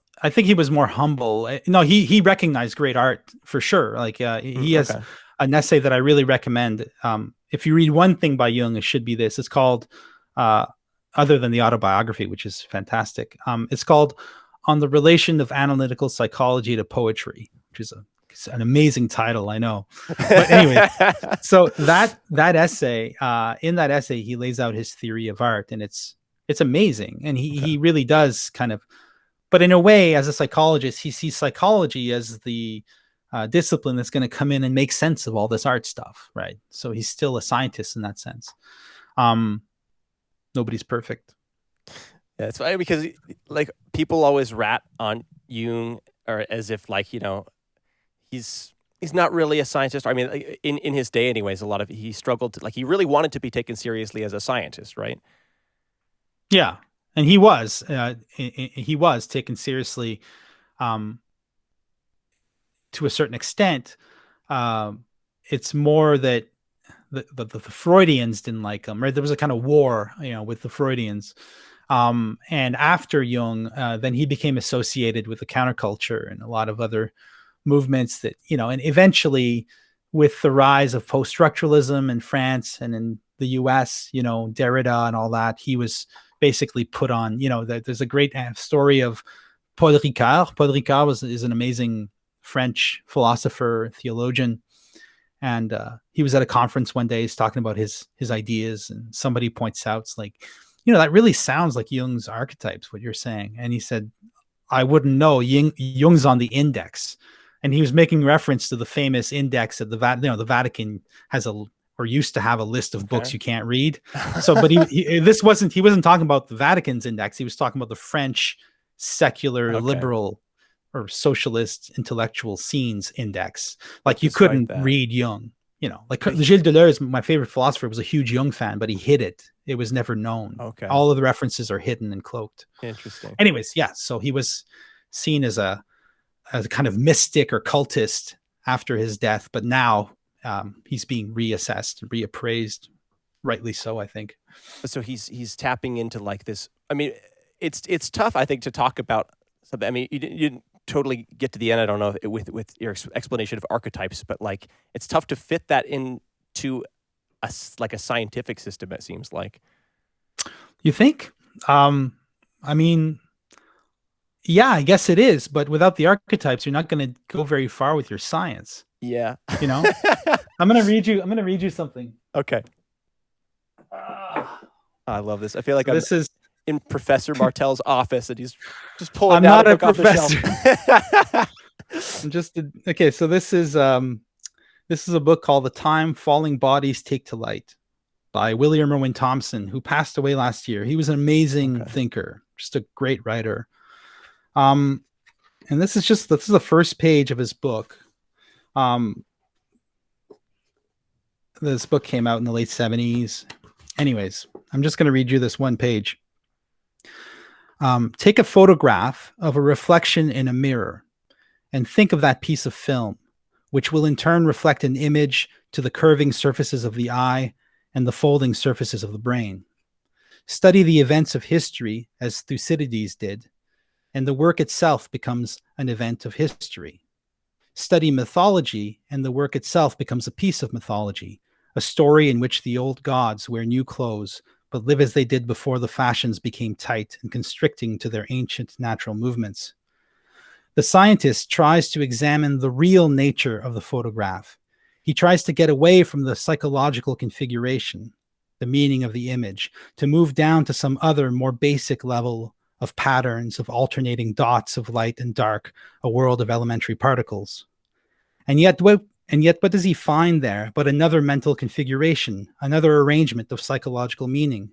humble. No, he recognized great art for sure. Like he has an essay that I really recommend. If you read one thing by Jung, it should be this. It's called, other than the autobiography, which is fantastic. It's called On the Relation of Analytical Psychology to Poetry, which is It's an amazing title, I know. But anyway, so that essay, in that essay, he lays out his theory of art, and it's amazing. And he really does kind of, but in a way, as a psychologist, he sees psychology as the discipline that's going to come in and make sense of all this art stuff, right? So he's still a scientist in that sense. Nobody's perfect.
Yeah, it's funny because like people always rat on Jung, or as if like, you know, he's not really a scientist. I mean, in his day, anyways, he struggled to, like, he really wanted to be taken seriously as a scientist, right?
Yeah, and he was taken seriously to a certain extent. It's more that the Freudians didn't like him, right? There was a kind of war, you know, with the Freudians. And after Jung, then he became associated with the counterculture and a lot of other movements that, you know, and eventually with the rise of post-structuralism in France and in the US, you know, Derrida and all that, he was basically put on, you know, there's a great story of Paul Ricard. Paul Ricard is an amazing French philosopher, theologian. And he was at a conference one day, he's talking about his ideas, and somebody points out, it's like, you know, that really sounds like Jung's archetypes, what you're saying. And he said, I wouldn't know. Jung's on the index. And he was making reference to the famous index at the Vatican. You know, the Vatican has or used to have a list of books you can't read. So, but he wasn't talking about the Vatican's index. He was talking about the French secular liberal or socialist intellectual scenes index. Like you couldn't read Jung, you know, like Gilles Deleuze, my favorite philosopher, was a huge Jung fan, but he hid it. It was never known. Okay. All of the references are hidden and cloaked.
Interesting.
Anyways, yeah. So he was seen as a kind of mystic or cultist after his death, but now he's being reassessed and reappraised, rightly so, I think.
So he's tapping into like this. I mean, it's tough, I think, to talk about something. I mean, you didn't totally get to the end. I don't know with your explanation of archetypes, but like it's tough to fit that into a scientific system. It seems like.
You think? I mean, yeah, I guess it is. But without the archetypes, you're not going to go very far with your science.
Yeah.
You know, I'm going to read you something.
Okay. I love this. I feel like this is in Professor Martel's office, and he's just pulling out a book off the shelf.
Okay. So this is a book called "The Time Falling Bodies Take to Light" by William Irwin Thompson, who passed away last year. He was an amazing thinker, just a great writer. And this is the first page of his book. This book came out in the late 70s. Anyways, I'm just going to read you this one page. Take a photograph of a reflection in a mirror and think of that piece of film, which will in turn reflect an image to the curving surfaces of the eye and the folding surfaces of the brain. Study the events of history as Thucydides did, and the work itself becomes an event of history. Study mythology, and the work itself becomes a piece of mythology, a story in which the old gods wear new clothes, but live as they did before the fashions became tight and constricting to their ancient natural movements. The scientist tries to examine the real nature of the photograph. He tries to get away from the psychological configuration, the meaning of the image, to move down to some other, more basic level of patterns, of alternating dots of light and dark, a world of elementary particles. And yet what does he find there but another mental configuration, another arrangement of psychological meaning?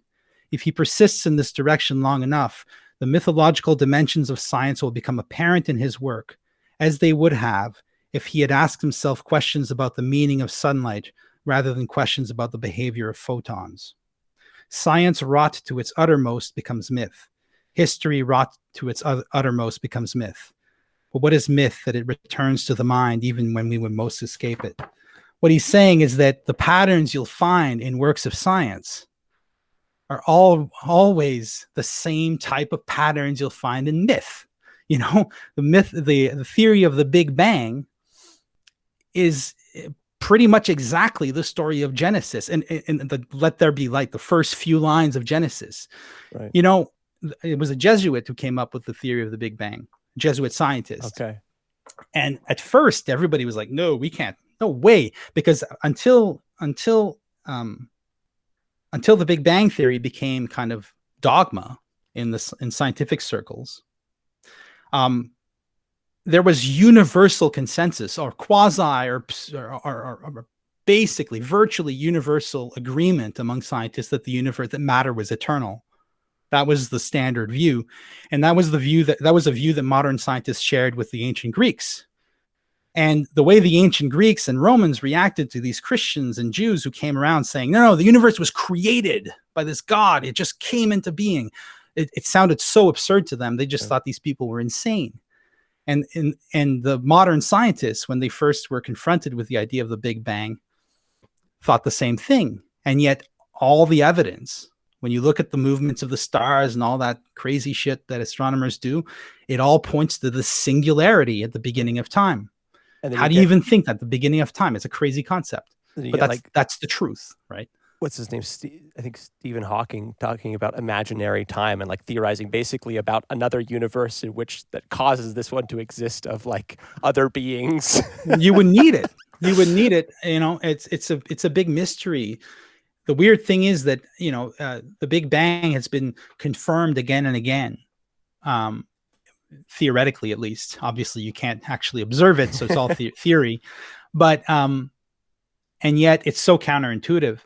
If he persists in this direction long enough, the mythological dimensions of science will become apparent in his work, as they would have if he had asked himself questions about the meaning of sunlight rather than questions about the behavior of photons. Science wrought to its uttermost becomes myth. History wrought to its uttermost becomes myth. But what is myth? That it returns to the mind even when we would most escape it. What he's saying is that the patterns you'll find in works of science are always the same type of patterns you'll find in myth. You know, the theory of the Big Bang is pretty much exactly the story of Genesis and the let there be light, the first few lines of Genesis. Right. You know, it was a Jesuit who came up with the theory of the Big Bang, Jesuit scientist.
Okay.
And at first, everybody was like, "No, we can't. No way," because until the Big Bang Theory became kind of dogma in scientific circles, there was universal consensus, or quasi, or basically virtually universal agreement among scientists that that matter was eternal. That was the standard view, and that was a view that modern scientists shared with the ancient Greeks. And the way the ancient Greeks and Romans reacted to these Christians and Jews who came around saying, no, the universe was created by this God. It just came into being. It sounded so absurd to them. They just thought these people were insane. And the modern scientists, when they first were confronted with the idea of the Big Bang, thought the same thing. And yet all the evidence, when you look at the movements of the stars and all that crazy shit that astronomers do, it all points to the singularity at the beginning of time. How do you even think that the beginning of time? It's a crazy concept, but that's the truth, right?
What's his name? I think Stephen Hawking talking about imaginary time and like theorizing basically about another universe in which that causes this one to exist of like other beings.
You would need it. You would need it. You know, it's a big mystery. The weird thing is that, you know, the Big Bang has been confirmed again and again. Theoretically, at least. Obviously you can't actually observe it, so it's all theory, but and yet it's so counterintuitive,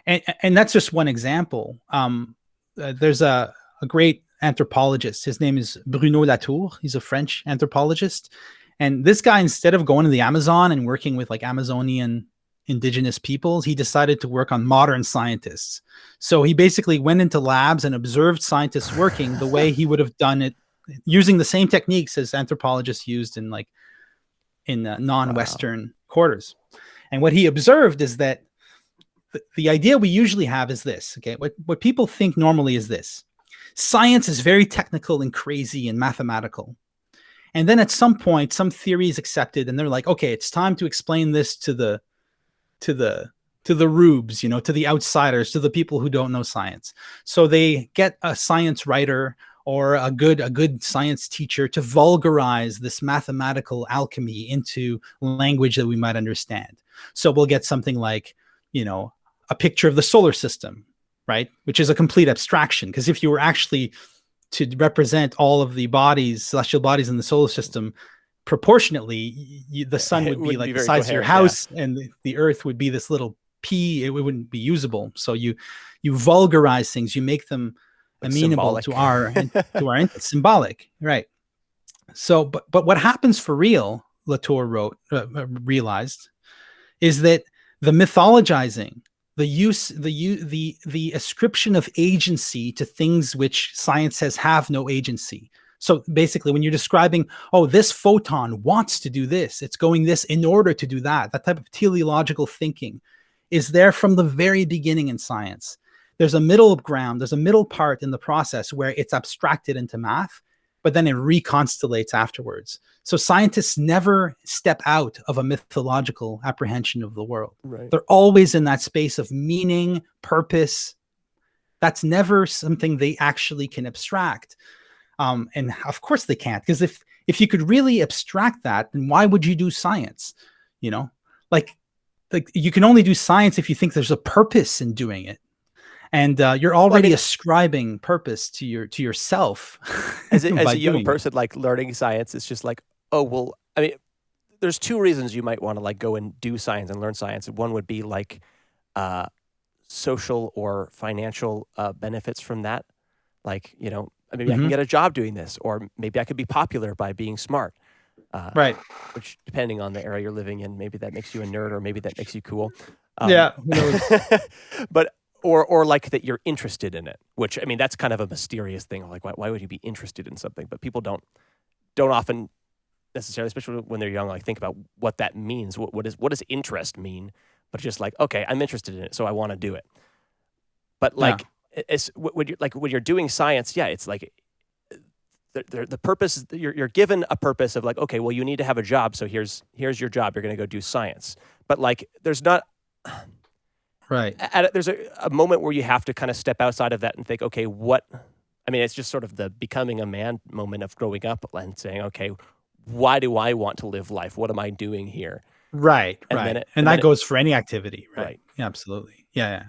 and that's just one example. There's a great anthropologist. His name is Bruno Latour. He's a French anthropologist, and this guy, instead of going to the Amazon and working with like Amazonian indigenous peoples, he decided to work on modern scientists. So he basically went into labs and observed scientists working the way he would have done it, using the same techniques as anthropologists used in non-Western quarters. And what he observed is that the idea we usually have is this, okay? What people think normally is this: science is very technical and crazy and mathematical. And then at some point, some theory is accepted and they're like, okay, it's time to explain this to the rubes, you know, to the outsiders, to the people who don't know science. So they get a science writer or a good science teacher to vulgarize this mathematical alchemy into language that we might understand. So we'll get something like, you know, a picture of the solar system, right? Which is a complete abstraction, because if you were actually to represent all of the bodies, celestial bodies in the solar system proportionately, the sun would be like the size of your house, and the earth would be this little pea. It wouldn't be usable. So you vulgarize things, you make them amenable to our symbolic, right? So, but what happens for real, Latour realized, is that the mythologizing, the ascription of agency to things which science says have no agency. So basically, when you're describing, oh, this photon wants to do this, it's going this in order to do that, that type of teleological thinking is there from the very beginning in science. There's a middle ground, there's a middle part in the process where it's abstracted into math, but then it reconstellates afterwards. So scientists never step out of a mythological apprehension of the world.
Right.
They're always in that space of meaning, purpose. That's never something they actually can abstract. And of course they can't, because if you could really abstract that, then why would you do science? You know, like you can only do science if you think there's a purpose in doing it. And you're already ascribing purpose to yourself.
As a young person, like learning science, it's just like, oh, well, I mean, there's two reasons you might want to like go and do science and learn science. One would be like social or financial benefits from that. Like, you know, maybe I can get a job doing this, or maybe I could be popular by being smart.
Right.
Which, depending on the area you're living in, maybe that makes you a nerd, or maybe that makes you cool.
Yeah.
But or like that you're interested in it, which, I mean, that's kind of a mysterious thing. Like, why would you be interested in something? But people don't often necessarily, especially when they're young, like think about what that means. What does interest mean? But just like, okay, I'm interested in it, so I want to do it. But like, it's when you're doing science, yeah, it's like the purpose. You're given a purpose of like, okay, well, you need to have a job, so here's your job. You're going to go do science. But like, there's not.
Right.
There's a moment where you have to kind of step outside of that and think, okay, I mean, it's just sort of the becoming a man moment of growing up and saying, okay, why do I want to live life? What am I doing here?
Right.
And
right.
then it-
and
and
that
then
goes for any activity. Right.
Right.
Yeah, absolutely. Yeah. Yeah.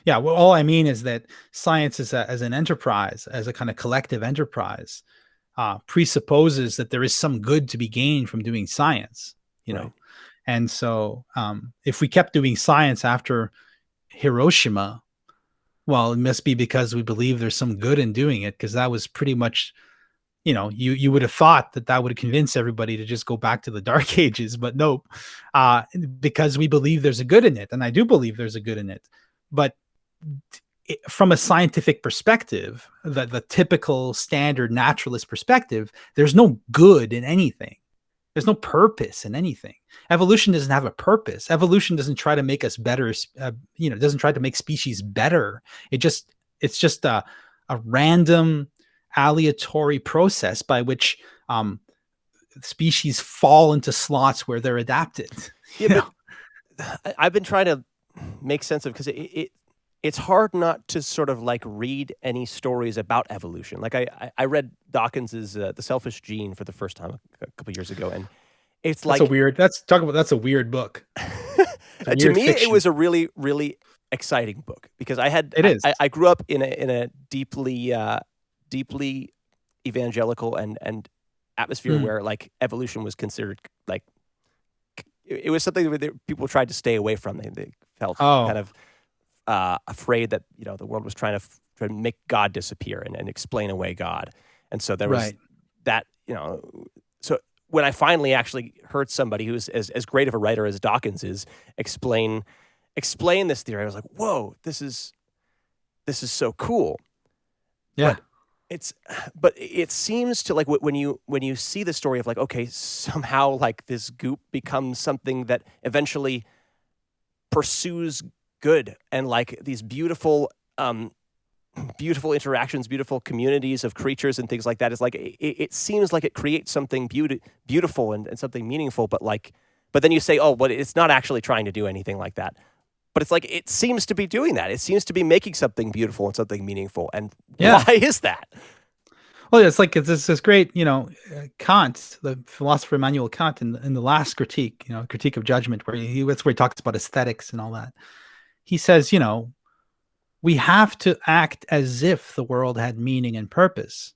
Yeah. Well, all I mean is that science as an enterprise, as a kind of collective enterprise, presupposes that there is some good to be gained from doing science, you know?
Right.
And so if we kept doing science after Hiroshima, well, it must be because we believe there's some good in doing it, because that was pretty much, you would have thought that would convince everybody to just go back to the dark ages, but nope, because we believe there's a good in it. And I do believe there's a good in it. But from a scientific perspective, the typical standard naturalist perspective, there's no good in anything. There's no purpose in anything. Evolution doesn't have a purpose. Evolution doesn't try to make us better. Doesn't try to make species better. It's just a random, aleatory process by which species fall into slots where they're adapted.
Yeah, but I've been trying to make sense of, because it's hard not to sort of like read any stories about evolution. Like I read Dawkins's The Selfish Gene for the first time a couple years ago, and it's
that's a weird book.
To me, it was a really, really exciting book, because I grew up in a deeply evangelical and atmosphere where like evolution was considered like it was something that people tried to stay away from. They felt kind of afraid that the world was trying to make God disappear and explain away God, and so there was that. So when I finally actually heard somebody who's as great of a writer as Dawkins is explain this theory, I was like, whoa, this is so cool.
Yeah.
But it seems to, like, when you see the story of like, okay, somehow like this goop becomes something that eventually pursues good, and like these beautiful interactions, beautiful communities of creatures and things like that. Is like it seems like it creates something beautiful and something meaningful, but then you say, oh, but it's not actually trying to do anything like that. But it's like it seems to be doing that. It seems to be making something beautiful and something meaningful. And why is that?
Well, it's like it's this great, Kant, the philosopher Immanuel Kant, in the last critique, Critique of Judgment, that's where he talks about aesthetics and all that. He says, we have to act as if the world had meaning and purpose.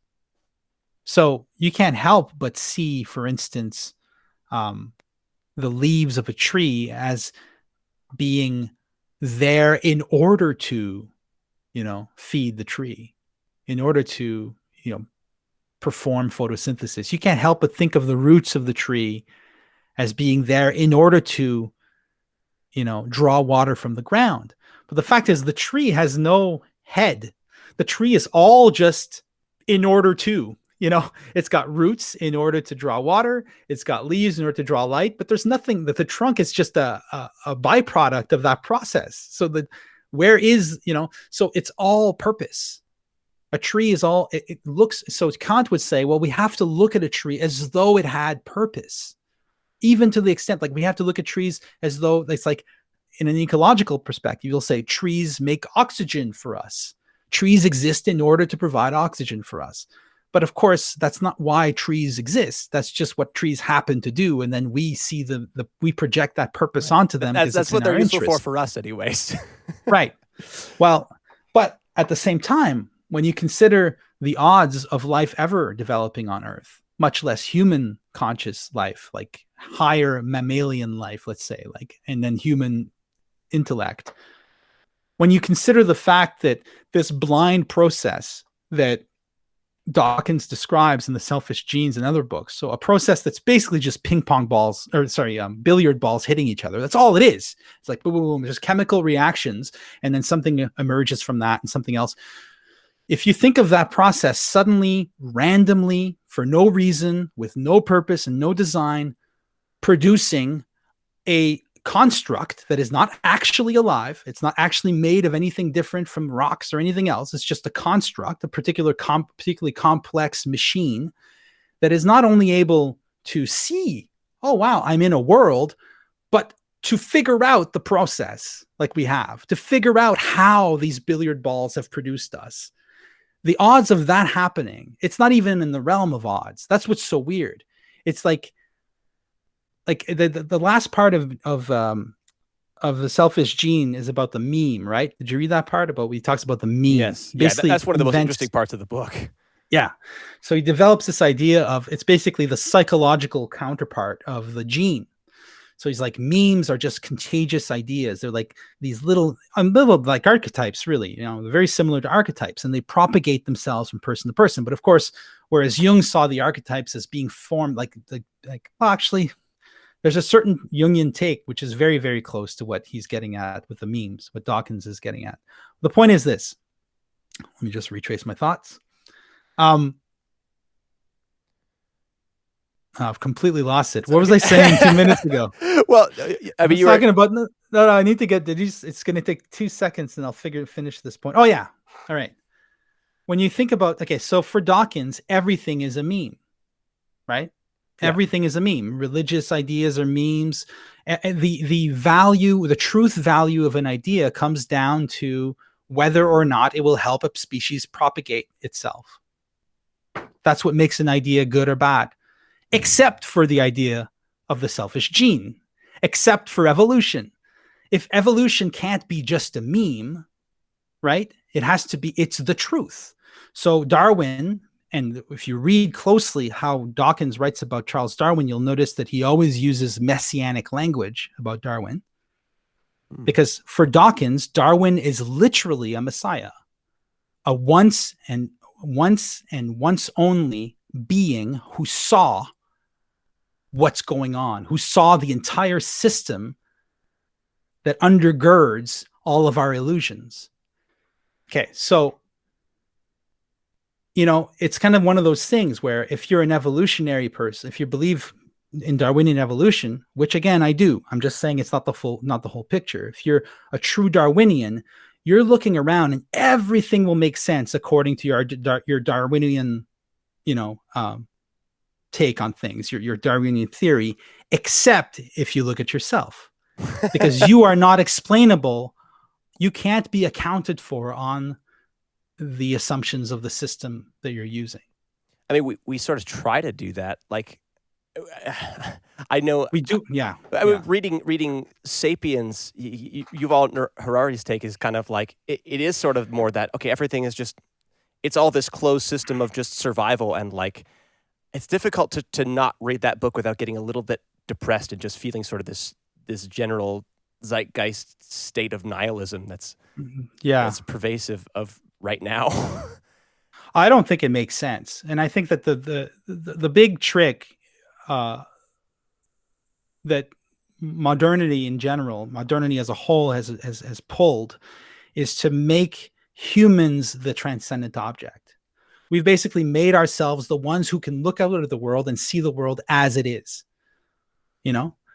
So you can't help but see, for instance, the leaves of a tree as being there in order to, feed the tree, in order to, perform photosynthesis. You can't help but think of the roots of the tree as being there in order to, draw water from the ground. But the fact is, the tree has no head. The tree is all just in order to, it's got roots in order to draw water. It's got leaves in order to draw light, but there's nothing that the trunk is just a byproduct of that process. So so it's all purpose. A tree is all, it looks, so Kant would say, well, we have to look at a tree as though it had purpose, even to the extent, like we have to look at trees as though it's like, in an ecological perspective, you'll say trees make oxygen for us. Trees exist in order to provide oxygen for us. But of course, that's not why trees exist. That's just what trees happen to do. And then we see we project that purpose onto them.
That's what they're useful for us anyways.
Right. Well, but at the same time, when you consider the odds of life ever developing on Earth, much less human conscious life, like higher mammalian life, let's say, and then human intellect, when you consider the fact that this blind process that Dawkins describes in The Selfish Genes and other books, so a process that's basically just billiard balls hitting each other. That's all it is. It's like boom, boom, boom, just chemical reactions, and then something emerges from that and something else. If you think of that process suddenly, randomly, for no reason, with no purpose and no design, producing a construct that is not actually alive, it's not actually made of anything different from rocks or anything else. It's just a construct, a particularly complex machine that is not only able to see, oh, wow, I'm in a world, but to figure out the process like we have, to figure out how these billiard balls have produced us. The odds of that happening, it's not even in the realm of odds. That's what's so weird. it's like the last part of the selfish gene is about the meme, right? Did you read that part about he talks about the meme?
Yes. Yeah,
Basically,
that's one of the most
invents-
interesting parts of the book.
Yeah. So he develops this idea of it's basically the psychological counterpart of the gene. So he's like, memes are just contagious ideas. They're like these little like archetypes, really, very similar to archetypes, and they propagate themselves from person to person. But of course, whereas Jung saw the archetypes as being formed well, actually, there's a certain Jungian take, which is very, very close to what he's getting at with the memes, what Dawkins is getting at. The point is this. Let me just retrace my thoughts. I've completely lost it. What was I saying 2 minutes ago?
Well, I mean,
you were talking about no. I need to get. It's going to take 2 seconds, and I'll finish this point. Oh yeah, all right. When you think about so for Dawkins, everything is a meme, right? Yeah. Everything is a meme. Religious ideas are memes. The value, the truth value of an idea comes down to whether or not it will help a species propagate itself. That's what makes an idea good or bad. Except for the idea of the selfish gene, except for evolution. If evolution can't be just a meme, right? It's the truth. So Darwin, and if you read closely how Dawkins writes about Charles Darwin, you'll notice that he always uses messianic language about Darwin. Because for Dawkins, Darwin is literally a messiah, a once and once only being who saw what's going on, who saw the entire system that undergirds all of our illusions. Okay, so, it's kind of one of those things where if you're an evolutionary person, if you believe in Darwinian evolution, which again, I do, I'm just saying it's not the whole picture. If you're a true Darwinian, you're looking around and everything will make sense according to your Darwinian, take on things, your Darwinian theory, except if you look at yourself, because you are not explainable. You can't be accounted for on the assumptions of the system that you're using.
I mean, we sort of try to do that. Like, I know
we do. Yeah.
I mean, reading *Sapiens*, Yuval Harari's take is kind of like it is sort of more that everything is just, it's all this closed system of just survival, and like it's difficult to not read that book without getting a little bit depressed and just feeling sort of this general zeitgeist state of nihilism that's pervasive of right now.
I don't think it makes sense, and I think that the big trick that modernity in general, modernity as a whole has pulled, is to make humans the transcendent object. We've basically made ourselves the ones who can look out at the world and see the world as it is.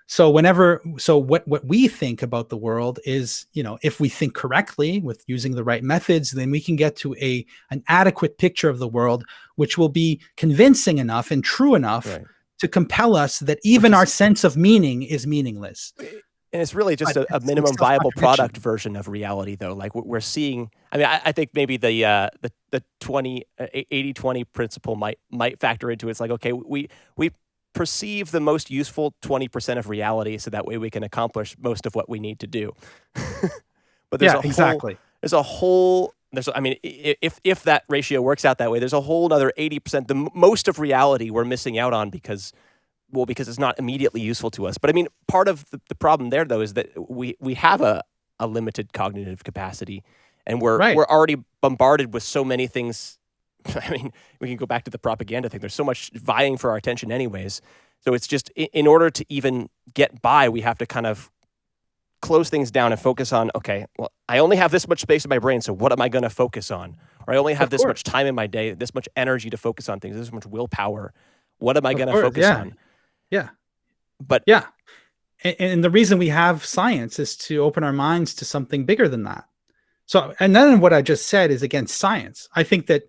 So what we think about the world is, if we think correctly with using the right methods, then we can get to an adequate picture of the world, which will be convincing enough and true enough to compel us that even our sense of meaning is meaningless.
And it's really just a minimum viable product version of reality, though. Like we're seeing, I mean, I think maybe the 80-20 principle might factor into it. It's like, okay, we perceive the most useful 20% of reality, so that way we can accomplish most of what we need to do. But there's I mean, if that ratio works out that way, there's a whole other 80%, the most of reality we're missing out on because it's not immediately useful to us. But I mean, part of the problem there, though, is that we have a limited cognitive capacity, and we're already bombarded with so many things. I mean, we can go back to the propaganda thing. There's so much vying for our attention anyways. So it's just, in order to even get by, we have to kind of close things down and focus on, okay, well, I only have this much space in my brain, so what am I going to focus on? Or I only have this much time in my day, this much energy to focus on things, this much willpower. What am I going to focus on?
Yeah.
But
yeah. And the reason we have science is to open our minds to something bigger than that. So, and then what I just said is against science. I think that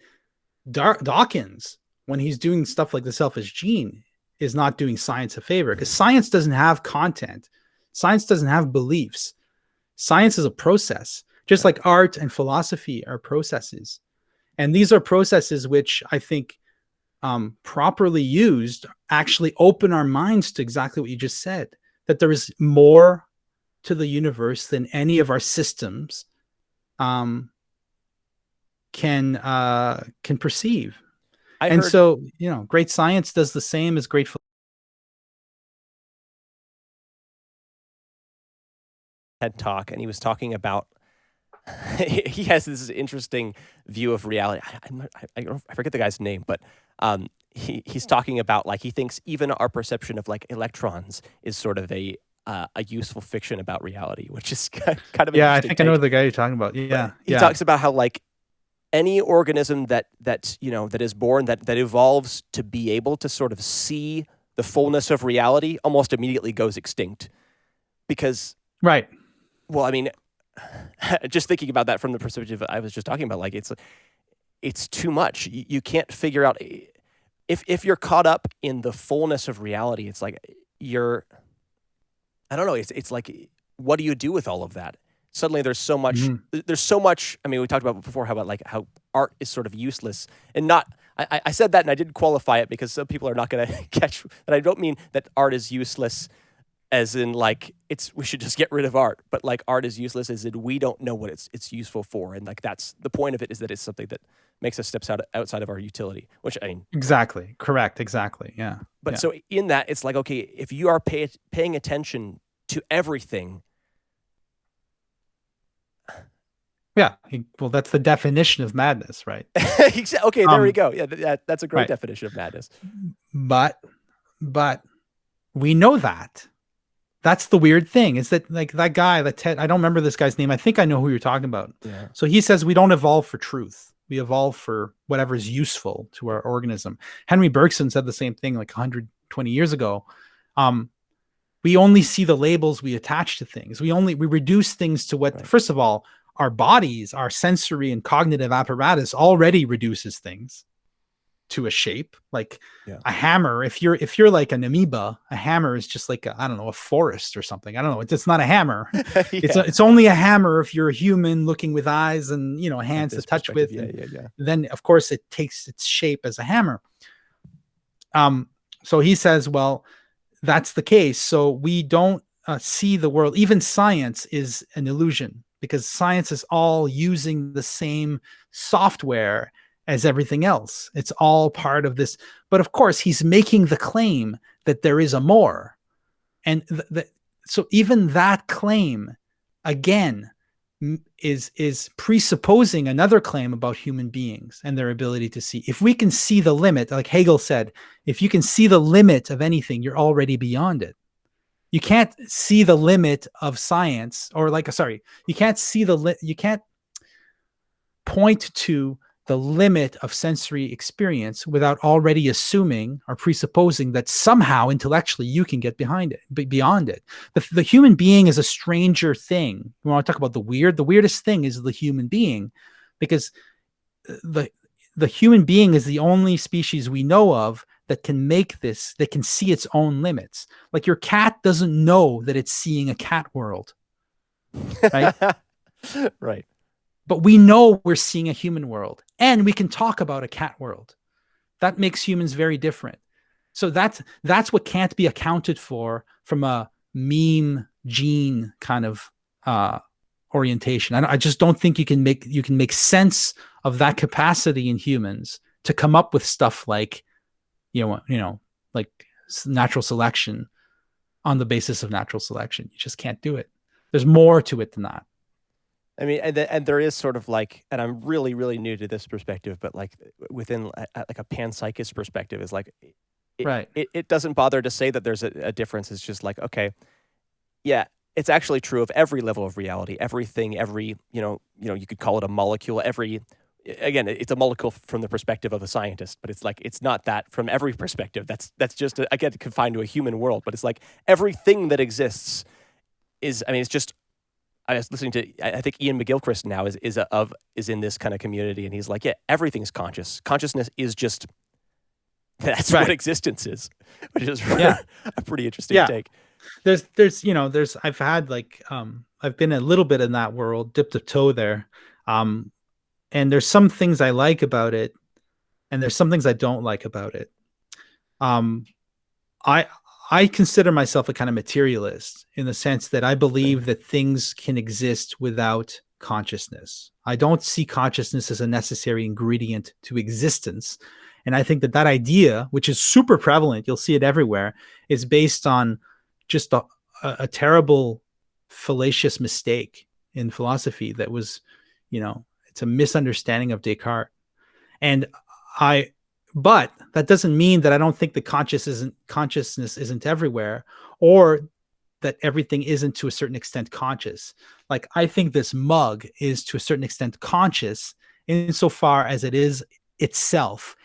Dawkins, when he's doing stuff like the selfish gene, is not doing science a favor, because science doesn't have content. Science doesn't have beliefs. Science is a process, just like art and philosophy are processes. And these are processes which I think properly used, actually open our minds to exactly what you just said, that there is more to the universe than any of our systems can perceive. And so, great science does the same as great
TED Talk, and he was talking about he has this interesting view of reality. I forget the guy's name, but he's talking about, like, he thinks even our perception of like electrons is sort of a useful fiction about reality, which is kind of
I think I know the guy you're talking about. Yeah,
he talks about how, like, any organism that is born, that evolves to be able to sort of see the fullness of reality almost immediately goes extinct, because well, I mean, just thinking about that from the perspective I was just talking about, like, it's too much. You can't figure out if you're caught up in the fullness of reality. It's like I don't know. It's like, what do you do with all of that? Suddenly, there's so much. There's so much. I mean, we talked about before how art is sort of useless, and not. I said that, and I didn't qualify it because some people are not going to catch that. I don't mean that art is useless as in, like, we should just get rid of art, but like, art is useless as in we don't know what it's useful for, and like, that's the point of it, is that it's something that makes us steps outside of our utility, which, I mean,
exactly correct, exactly, yeah.
But so in that, it's like, okay, if you are paying attention to everything,
well, that's the definition of madness, right?
Okay, there we go. Yeah, that's a great definition of madness.
But we know that. That's the weird thing, is that, like, that guy, that Ted, I don't remember this guy's name. I think I know who you're talking about.
Yeah.
So he says we don't evolve for truth. We evolve for whatever is useful to our organism. Henry Bergson said the same thing like 120 years ago. We only see the labels we attach to things. We reduce things to what, first of all, our bodies, our sensory and cognitive apparatus already reduces things to a shape, like a hammer. If you're like an amoeba, a hammer is just like a forest or something. I don't know. It's not a hammer. It's only a hammer if you're a human looking with eyes and hands to touch with. Then of course it takes its shape as a hammer. So he says, well, that's the case. So we don't see the world. Even science is an illusion, because science is all using the same software as everything else. It's all part of this. But of course, he's making the claim that there is a more. And so even that claim, again, is presupposing another claim about human beings and their ability to see. If we can see the limit, like Hegel said, if you can see the limit of anything, you're already beyond it. You can't see the limit of science, or you can't point to the limit of sensory experience without already assuming or presupposing that somehow intellectually you can get beyond it. The human being is a stranger thing. We want to talk about the weird. The weirdest thing is the human being, because the human being is the only species we know of that can that can see its own limits. Like, your cat doesn't know that it's seeing a cat world, right?
Right.
But we know we're seeing a human world, and we can talk about a cat world. That makes humans very different. So that's what can't be accounted for from a meme gene kind of orientation. I just don't think you can make sense of that capacity in humans to come up with stuff like, like natural selection on the basis of natural selection. You just can't do it. There's more to it than that.
I mean, and there is sort of like, and I'm really, really new to this perspective, but like within like a panpsychist perspective is like, it doesn't bother to say that there's a difference. It's just like, okay, yeah, it's actually true of every level of reality, everything, you could call it a molecule. Again, it's a molecule from the perspective of a scientist, but it's like, it's not that from every perspective. That's just again confined to a human world. But it's like everything that exists is, I mean, it's just. I was listening to, I think Ian McGilchrist now is in this kind of community, and he's like, yeah, everything's conscious. Consciousness is just, that's what existence is, which is a pretty interesting take.
I've had I've been a little bit in that world, dipped a toe there. And there's some things I like about it. and there's some things I don't like about it. Um, I I consider myself a kind of materialist in the sense that I believe that things can exist without consciousness. I don't see consciousness as a necessary ingredient to existence. And I think that that idea, which is super prevalent, you'll see it everywhere, is based on just a terrible fallacious mistake in philosophy that was, it's a misunderstanding of Descartes. And I, but that doesn't mean that I don't think that consciousness isn't everywhere, or that everything isn't to a certain extent conscious. Like, I think this mug is to a certain extent conscious insofar as it is itself.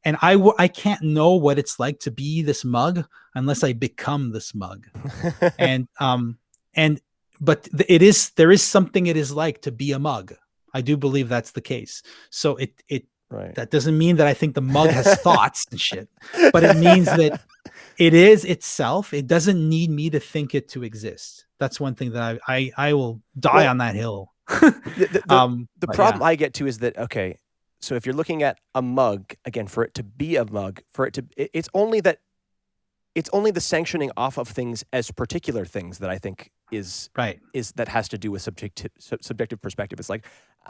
And I can't know what it's like to be this mug unless I become this mug. But there is something it is like to be a mug. I do believe that's the case. So
Right.
that doesn't mean that I think the mug has thoughts and shit, but it means that it is itself. It doesn't need me to think it to exist. That's one thing that I will die on that hill.
The problem I get to is that, okay, so if you're looking at a mug, again, for it to be a mug, it's only the sanctioning off of things as particular things that I think is that has to do with subjective perspective. It's like,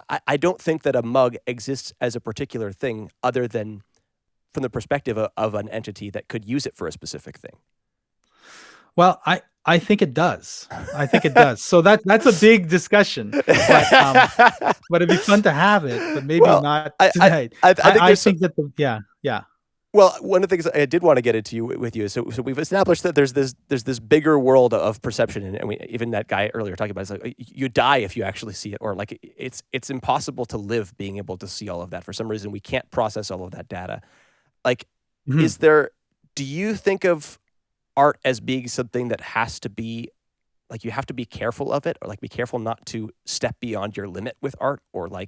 I don't think that a mug exists as a particular thing other than from the perspective of an entity that could use it for a specific thing.
Well, I think it does. I think it does. So that's a big discussion, but it'd be fun to have it, but maybe not tonight.
I think
that
Well, one of the things I did want to get into with you is so we've established that there's this bigger world of perception, and even that guy earlier talking about, it's like you die if you actually see it, or like it's impossible to live being able to see all of that. For some reason, we can't process all of that data. Like, do you think of art as being something that has to be, like, you have to be careful of it, or like be careful not to step beyond your limit with art, or I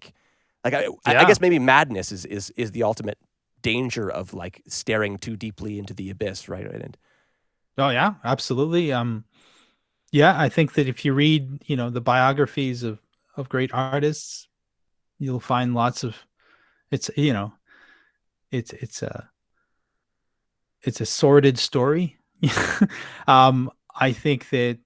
guess maybe madness is the ultimate danger of like staring too deeply into the abyss, right? And
oh yeah, absolutely. I think that if you read, the biographies of great artists, you'll find lots of it's a sordid story. I think that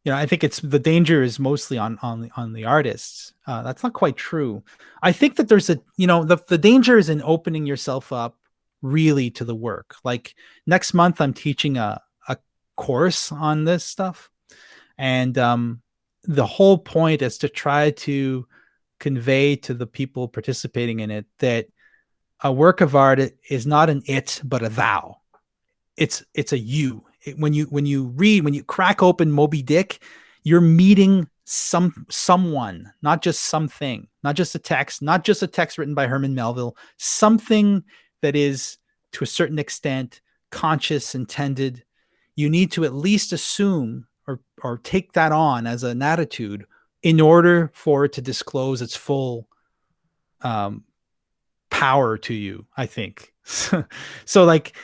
I think it's the danger is mostly on the artists. That's not quite true. I think that there's the danger is in opening yourself up really to the work. Like, next month, I'm teaching a course on this stuff, and the whole point is to try to convey to the people participating in it that a work of art is not an it, but a thou. It's a you. When you crack open Moby Dick, you're meeting someone, not just something, not just a text written by Herman Melville, something that is to a certain extent conscious, intended. You need to at least assume or take that on as an attitude in order for it to disclose its full power to you, I think. So like,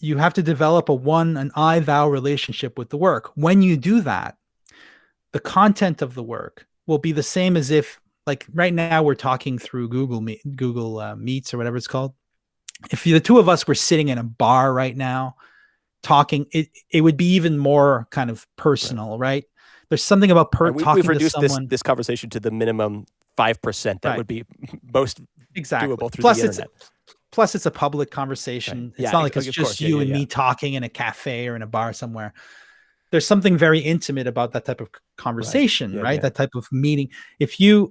you have to develop an I-thou relationship with the work. When you do that, the content of the work will be the same as if, like, right now we're talking through Google Meets or whatever it's called. If the two of us were sitting in a bar right now talking, it would be even more kind of personal, right? There's something about talking
we've reduced
to someone.
this conversation to the minimum 5% that would be most doable through the internet.
Plus, it's a public conversation.
Right.
It's not like it's just you and me talking in a cafe or in a bar somewhere. There's something very intimate about that type of conversation, right? That type of meeting. If you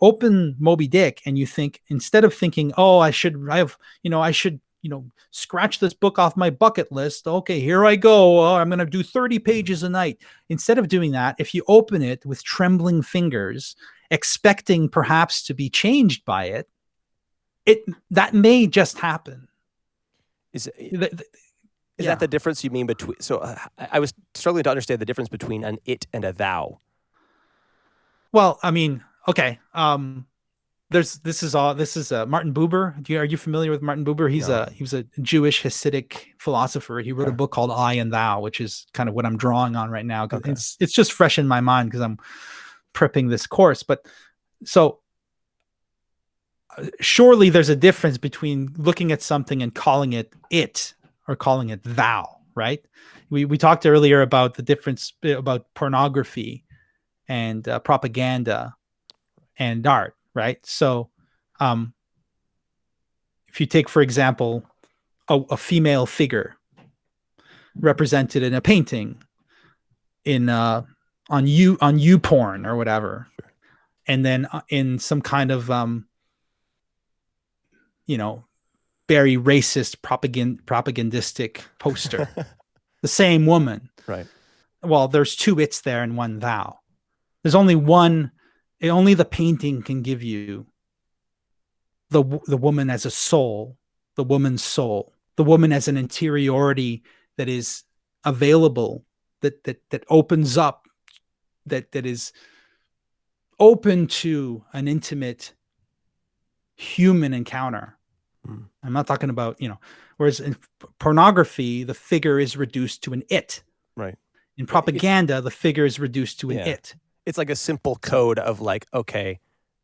open Moby Dick and you think, instead of thinking, oh, I should scratch this book off my bucket list. Okay, here I go. Oh, I'm going to do 30 pages a night. Instead of doing that, if you open it with trembling fingers, expecting perhaps to be changed by it, that may just happen.
Is that the difference you mean between? So I was struggling to understand the difference between an it and a thou.
Well, I mean, okay. This is Martin Buber. Are you familiar with Martin Buber? He was a Jewish Hasidic philosopher. He wrote a book called I and Thou, which is kind of what I'm drawing on right now. Okay. It's just fresh in my mind because I'm prepping this course. But so surely there's a difference between looking at something and calling it or calling it thou, right? We talked earlier about the difference about pornography and propaganda and art, right? So if you take, for example, a female figure represented in a painting in on you porn or whatever,
Sure.
and then in some kind of very racist propagandistic poster, the same woman.
Right.
Well, there's two it's there and one thou. There's only one. Only the painting can give you the woman as a soul, the woman's soul, the woman as an interiority that is available, that opens up, that is open to an intimate human encounter. I'm not talking about, whereas in pornography, the figure is reduced to an it.
Right.
In propaganda, the figure is reduced to an it.
It's like a simple code of like, okay,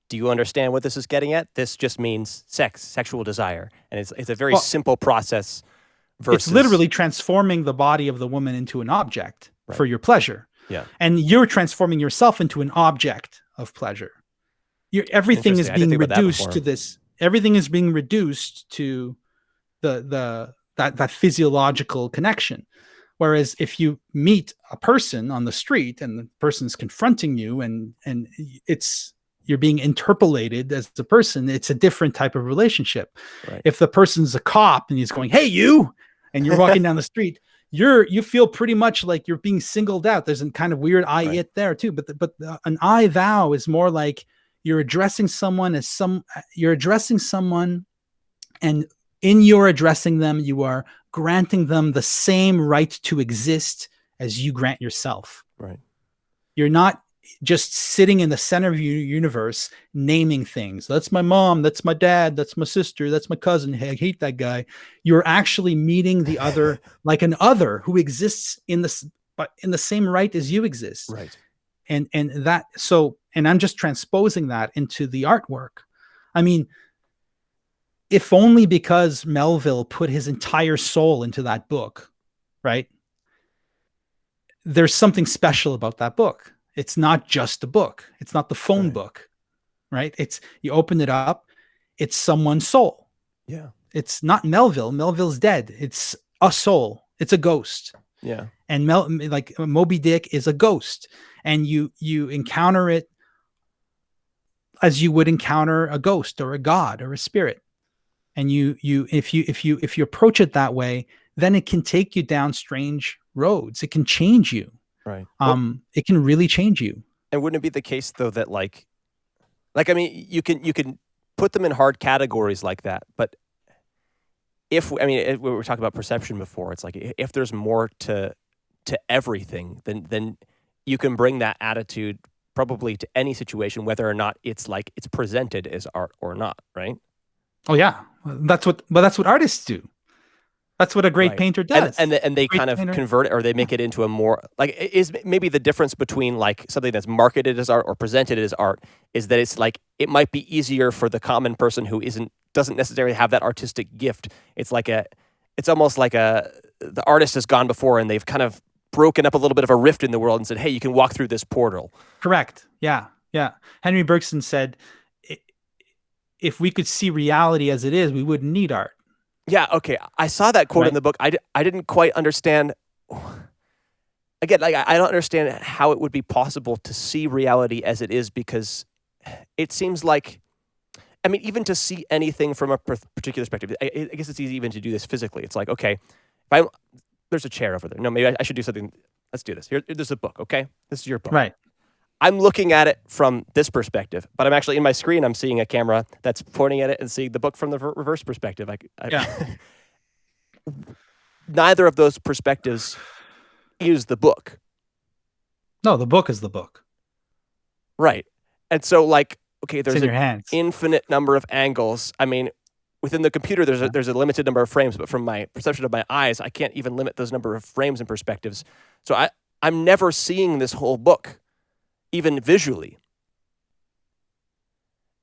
do you understand what this is getting at? This just means sexual desire. And it's a very simple process versus...
It's literally transforming the body of the woman into an object for your pleasure.
Yeah.
And you're transforming yourself into an object of pleasure. Everything is being reduced to this. Everything is being reduced to that physiological connection. Whereas if you meet a person on the street and the person's confronting you and you're being interpolated as a person, it's a different type of relationship.
Right.
If the person's a cop and he's going, "Hey, you," and you're walking down the street, you feel pretty much like you're being singled out. There's a kind of weird it there too, but an I thou is more like you're addressing someone and in your addressing them, you are granting them the same right to exist as you grant yourself.
Right.
You're not just sitting in the center of your universe naming things. That's my mom, that's my dad, that's my sister, that's my cousin. Hey, I hate that guy. You're actually meeting the other like an other who exists in the same right as you exist.
Right.
And I'm just transposing that into the artwork. I mean, if only because Melville put his entire soul into that book, right? There's something special about that book. It's not just a book. It's not the phone book, right? You open it up, it's someone's soul.
Yeah.
It's not Melville. Melville's dead. It's a soul. It's a ghost.
Yeah.
And like Moby Dick is a ghost, and you encounter it as you would encounter a ghost or a god or a spirit. And if you approach it that way, then it can take you down strange roads. It can change you.
Right.
It can really change you.
And wouldn't it be the case though that like I mean, you can put them in hard categories like that, but we were talking about perception before. It's like if there's more to everything, then you can bring that attitude probably to any situation, whether or not it's presented as art or not, right?
Oh yeah, that's what artists do. That's what a great painter does.
And they kind of convert it, or they make it into a more is maybe the difference between like something that's marketed as art or presented as art is that it's like it might be easier for the common person who doesn't necessarily have that artistic gift. It's almost like the artist has gone before and they've kind of broken up a little bit of a rift in the world and said, hey, you can walk through this portal.
Correct. Yeah. Henry Bergson said, if we could see reality as it is, we wouldn't need art.
Yeah, okay. I saw that quote in the book. I didn't quite understand. Again, I don't understand how it would be possible to see reality as it is, because it seems like, I mean, even to see anything from a particular perspective, I guess it's easy even to do this physically. It's like, okay, there's a chair over there. No, maybe I should do something. Let's do this. There's a book, okay? This is your book.
Right.
I'm looking at it from this perspective, but I'm actually in my screen, I'm seeing a camera that's pointing at it and seeing the book from the reverse perspective. Neither of those perspectives is the book.
No, the book is the book.
Right. And so okay, there's
an
infinite number of angles. I mean, within the computer, there's a limited number of frames, but from my perception of my eyes, I can't even limit those number of frames and perspectives. So I'm never seeing this whole book, even visually.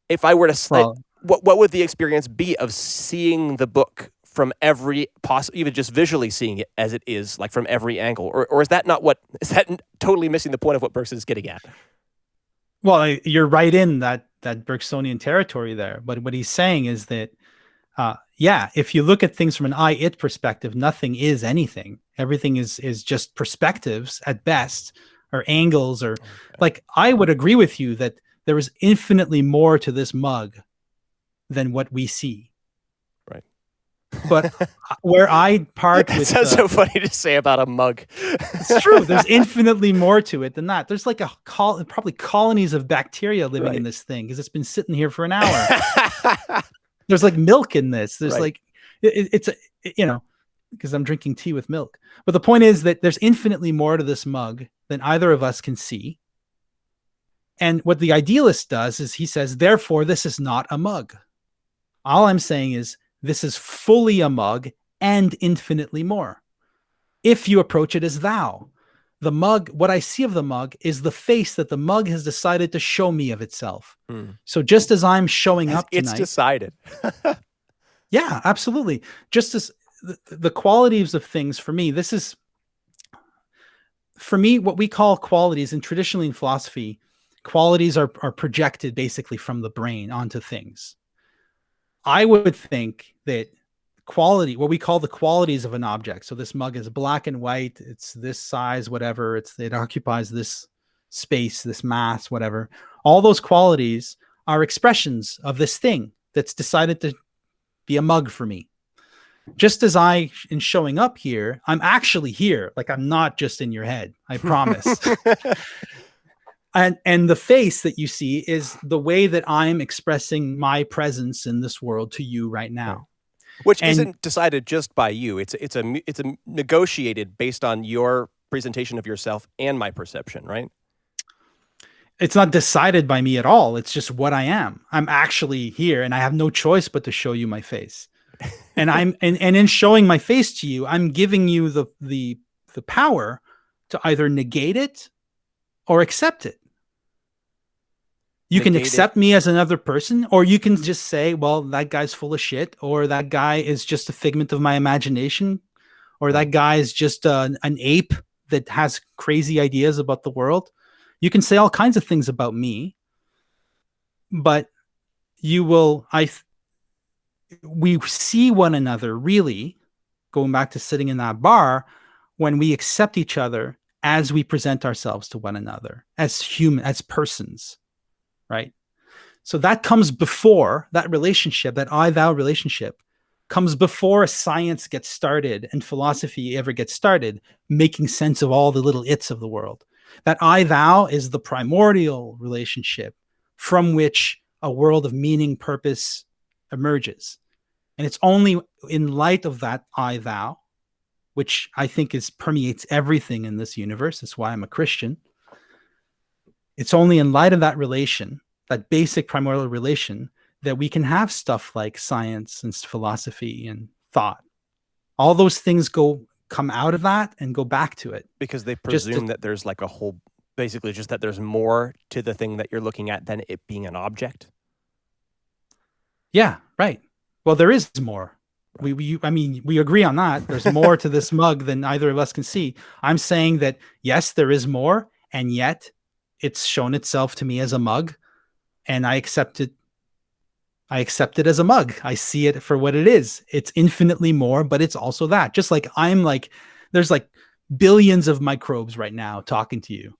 If I were to what would the experience be of seeing the book from every possible, even just visually seeing it as it is, like from every angle? Or is that not is that totally missing the point of what Bergson is getting at?
Well, you're right in that Bergsonian territory there. But what he's saying is that, yeah, if you look at things from an I-it perspective, nothing is anything. Everything is just perspectives at best, or angles, or like, I would agree with you that there is infinitely more to this mug than what we see.
Right.
But where I part
That
with...
sounds so funny to say about a mug.
It's true. There's infinitely more to it than that. There's like probably colonies of bacteria living in this thing, because it's been sitting here for an hour. There's like milk in this. There's like, it's because I'm drinking tea with milk. But the point is that there's infinitely more to this mug than either of us can see. And what the idealist does is he says, therefore, this is not a mug. All I'm saying is this is fully a mug and infinitely more. If you approach it as thou, the mug, what I see of the mug is the face that the mug has decided to show me of itself. So just as I'm showing up tonight,
it's decided.
Yeah, absolutely. Just as the qualities of things, for me, this is, for me, what we call qualities, and traditionally in philosophy, qualities are projected basically from the brain onto things. I would think that quality, what we call the qualities of an object. So this mug is black and white. It's this size, whatever. It occupies this space, this mass, whatever. All those qualities are expressions of this thing that's decided to be a mug for me. Just as in showing up here, I'm actually here. Like, I'm not just in your head. I promise. And the face that you see is the way that I'm expressing my presence in this world to you right now.
Which isn't decided just by you. It's a negotiated based on your presentation of yourself and my perception, right?
It's not decided by me at all. It's just what I am. I'm actually here, and I have no choice but to show you my face. And and in showing my face to you, I'm giving you the power to either negate it or accept it. You can accept me as another person, or you can just say, well, that guy's full of shit, or that guy is just a figment of my imagination, or that guy is just an ape that has crazy ideas about the world. You can say all kinds of things about me, but we see one another, really, going back to sitting in that bar, when we accept each other as we present ourselves to one another, as human, as persons. Right? So that comes before, that relationship, that I-thou relationship comes before science gets started and philosophy ever gets started, making sense of all the little its of the world. That I-thou is the primordial relationship from which a world of meaning, purpose emerges. And it's only in light of that I-thou, which I think permeates everything in this universe. That's why I'm a Christian. It's only in light of that relation, that basic primordial relation, that we can have stuff like science and philosophy and thought. All those things come out of that and go back to it.
Because they presume that there's like a whole, basically just that there's more to the thing that you're looking at than it being an object.
Yeah, right. Well, there is more. Right. We agree on that. There's more to this mug than either of us can see. I'm saying that, yes, there is more, and yet it's shown itself to me as a mug, and I accept it. I accept it as a mug. I see it for what it is. It's infinitely more, but it's also that. Just like there's like billions of microbes right now talking to you.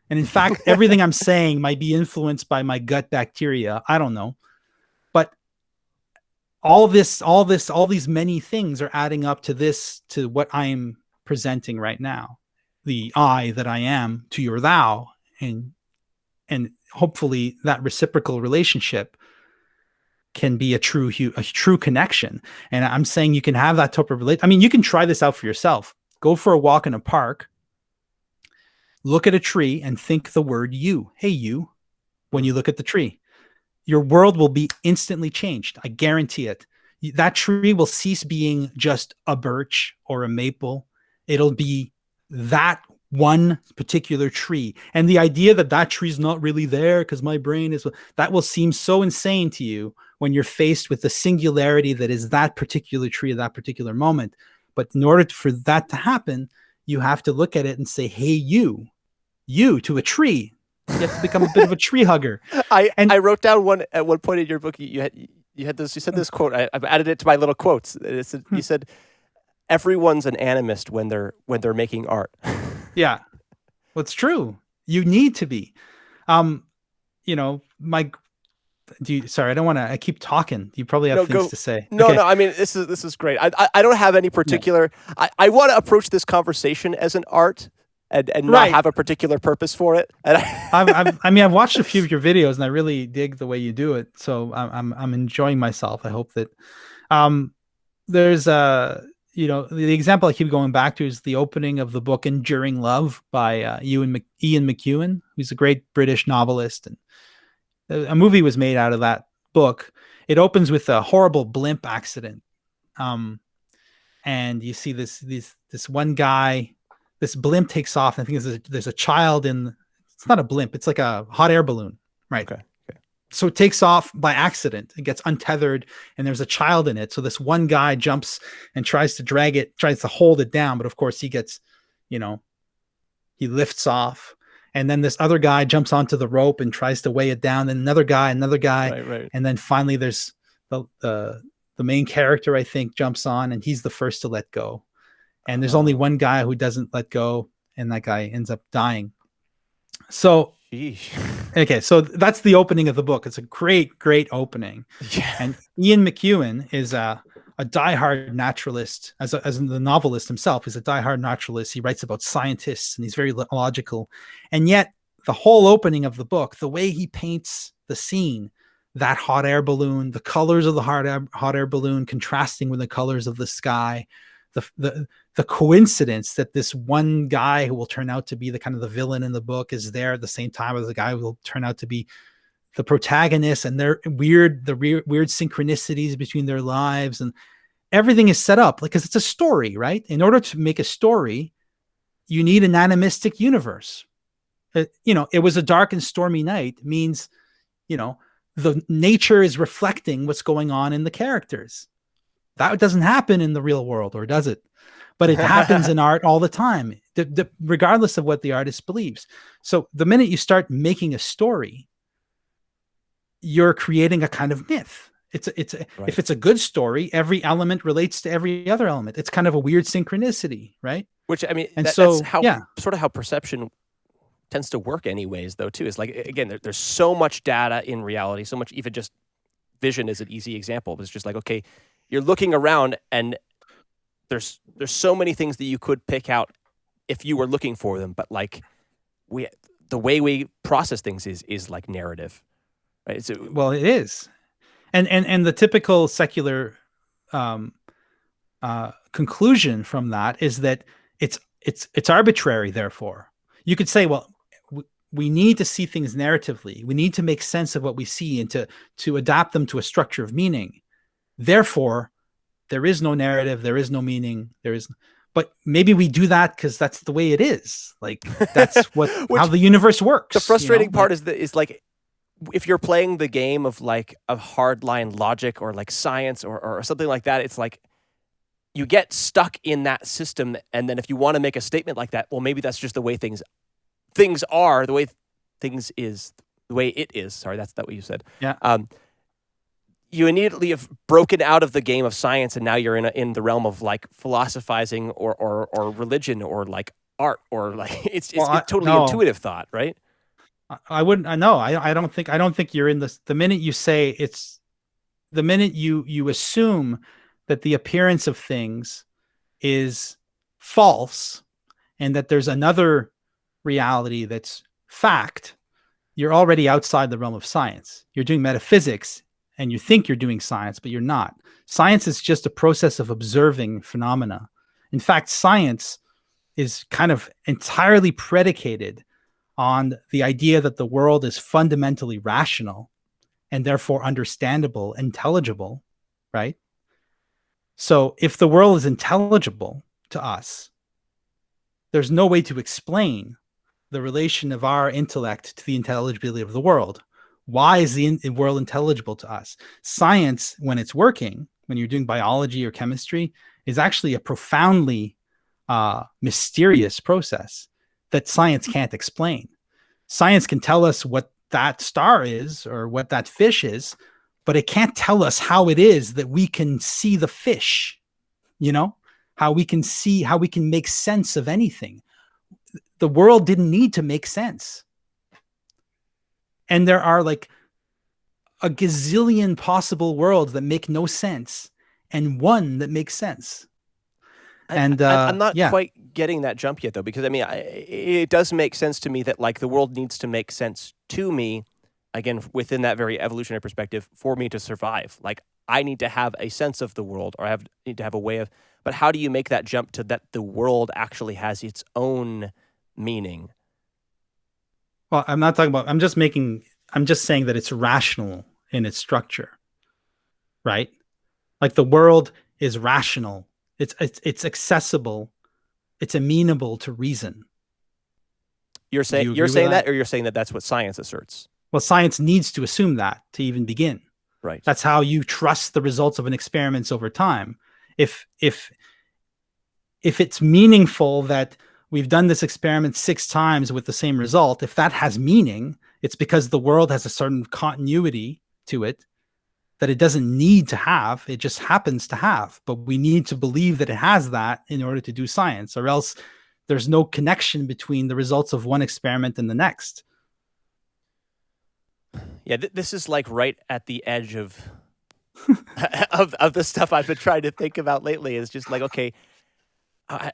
And in fact, everything I'm saying might be influenced by my gut bacteria. I don't know. But all these many things are adding up to what I am presenting right now. The I that I am to your thou. And hopefully that reciprocal relationship can be a true connection. And I'm saying you can have that type of relate. I mean, you can try this out for yourself. Go for a walk in a park, look at a tree, and think the word you. Hey, you, when you look at the tree. Your world will be instantly changed. I guarantee it. That tree will cease being just a birch or a maple. It'll be that one particular tree. And the idea that that tree is not really there because my brain is, that will seem so insane to you when you're faced with the singularity that is that particular tree at that particular moment. But in order for that to happen, you have to look at it and say, hey, you to a tree. You have to become a bit of a tree hugger.
I wrote down at one point in your book, you said this quote. I've added it to my little quotes. You said, everyone's an animist when they're making art.
Yeah, well, it's true. You need to be. Sorry, I don't want to. I keep talking. You probably have things to say.
No,
okay.
no. I mean, this is great. I don't have any particular. No. I want to approach this conversation as an art and not have a particular purpose for it. And
I've watched a few of your videos and I really dig the way you do it. So I'm enjoying myself. I hope that there's the example I keep going back to is the opening of the book Enduring Love by Ian McEwan, who's a great British novelist. And a movie was made out of that book. It opens with a horrible blimp accident. And you see this one guy, this blimp takes off. And I think there's a child it's not a blimp. It's like a hot air balloon. Right.
Okay.
So it takes off by accident. It gets untethered and there's a child in it. So this one guy jumps and tries to hold it down. But of course he gets, he lifts off. And then this other guy jumps onto the rope and tries to weigh it down. And another guy.
Right.
And then finally there's the main character, I think, jumps on and he's the first to let go. And there's only one guy who doesn't let go. And that guy ends up dying. So, okay, so that's the opening of the book. It's a great, great opening.
Yeah.
And Ian McEwan is a diehard naturalist, as the novelist himself is a diehard naturalist. He writes about scientists and he's very logical. And yet the whole opening of the book, the way he paints the scene, that hot air balloon, the colors of the hot air balloon contrasting with the colors of the sky, the coincidence that this one guy who will turn out to be the kind of the villain in the book is there at the same time as the guy who will turn out to be the protagonist, and their weird synchronicities between their lives, and everything is set up because it's a story, right? In order to make a story, you need an animistic universe. It was a dark and stormy night means, the nature is reflecting what's going on in the characters. That doesn't happen in the real world, or does it? But it happens in art all the time, regardless of what the artist believes. So the minute you start making a story, you're creating a kind of myth. Right. If it's a good story, every element relates to every other element. It's kind of a weird synchronicity, right?
Which, I mean, that's sort of how perception tends to work anyways, though, too. It's like, again, there's so much data in reality, so much, even just vision is an easy example. It's just like, okay, you're looking around and there's so many things that you could pick out if you were looking for them, but like the way we process things is like narrative, right?
Well, it is, and the typical secular conclusion from that is that it's arbitrary. Therefore, you could say, well, we need to see things narratively. We need to make sense of what we see and to adapt them to a structure of meaning. Therefore, there is no narrative, there is no meaning, but maybe we do that because that's the way it is. Like that's how the universe works.
The frustrating part is like if you're playing the game of like a hardline logic or like science or something like that, it's like you get stuck in that system, and then if you want to make a statement like that, well, maybe that's just the way things are, the way things is, the way it is. Sorry, that's what you said.
Yeah.
You immediately have broken out of the game of science, and now you're in the realm of like philosophizing or religion or like art or like it's totally intuitive thought, right?
I wouldn't. I know. I don't think you're in this. The minute you say the minute you assume that the appearance of things is false and that there's another reality that's fact, you're already outside the realm of science. You're doing metaphysics. And you think you're doing science, but you're not. Science is just a process of observing phenomena. In fact, science is kind of entirely predicated on the idea that the world is fundamentally rational and therefore understandable, intelligible, right? So if the world is intelligible to us, there's no way to explain the relation of our intellect to the intelligibility of the world. Why is the world intelligible to us? Science, when it's working, when you're doing biology or chemistry, is actually a profoundly mysterious process that science can't explain. Science can tell us what that star is or what that fish is, but it can't tell us how it is that we can see the fish, how we can make sense of anything. The world didn't need to make sense. And there are like a gazillion possible worlds that make no sense and one that makes sense. And
I'm not quite getting that jump yet, though, because I mean, it does make sense to me that like the world needs to make sense to me, again, within that very evolutionary perspective, for me to survive. Like I need to have a sense of the world, or need to have a way of. But how do you make that jump to that the world actually has its own meaning?
Well, I'm not talking about. I'm just saying that it's rational in its structure, right? Like the world is rational. It's accessible. It's amenable to reason.
You're saying that, or you're saying that that's what science asserts?
Well, science needs to assume that to even begin.
Right.
That's how you trust the results of an experiment over time. If it's meaningful that we've done this experiment 6 times with the same result, if that has meaning, it's because the world has a certain continuity to it that it doesn't need to have. It just happens to have. But we need to believe that it has that in order to do science, or else there's no connection between the results of one experiment and the next.
Yeah, this is like right at the edge of of the stuff I've been trying to think about lately. Is just like, okay,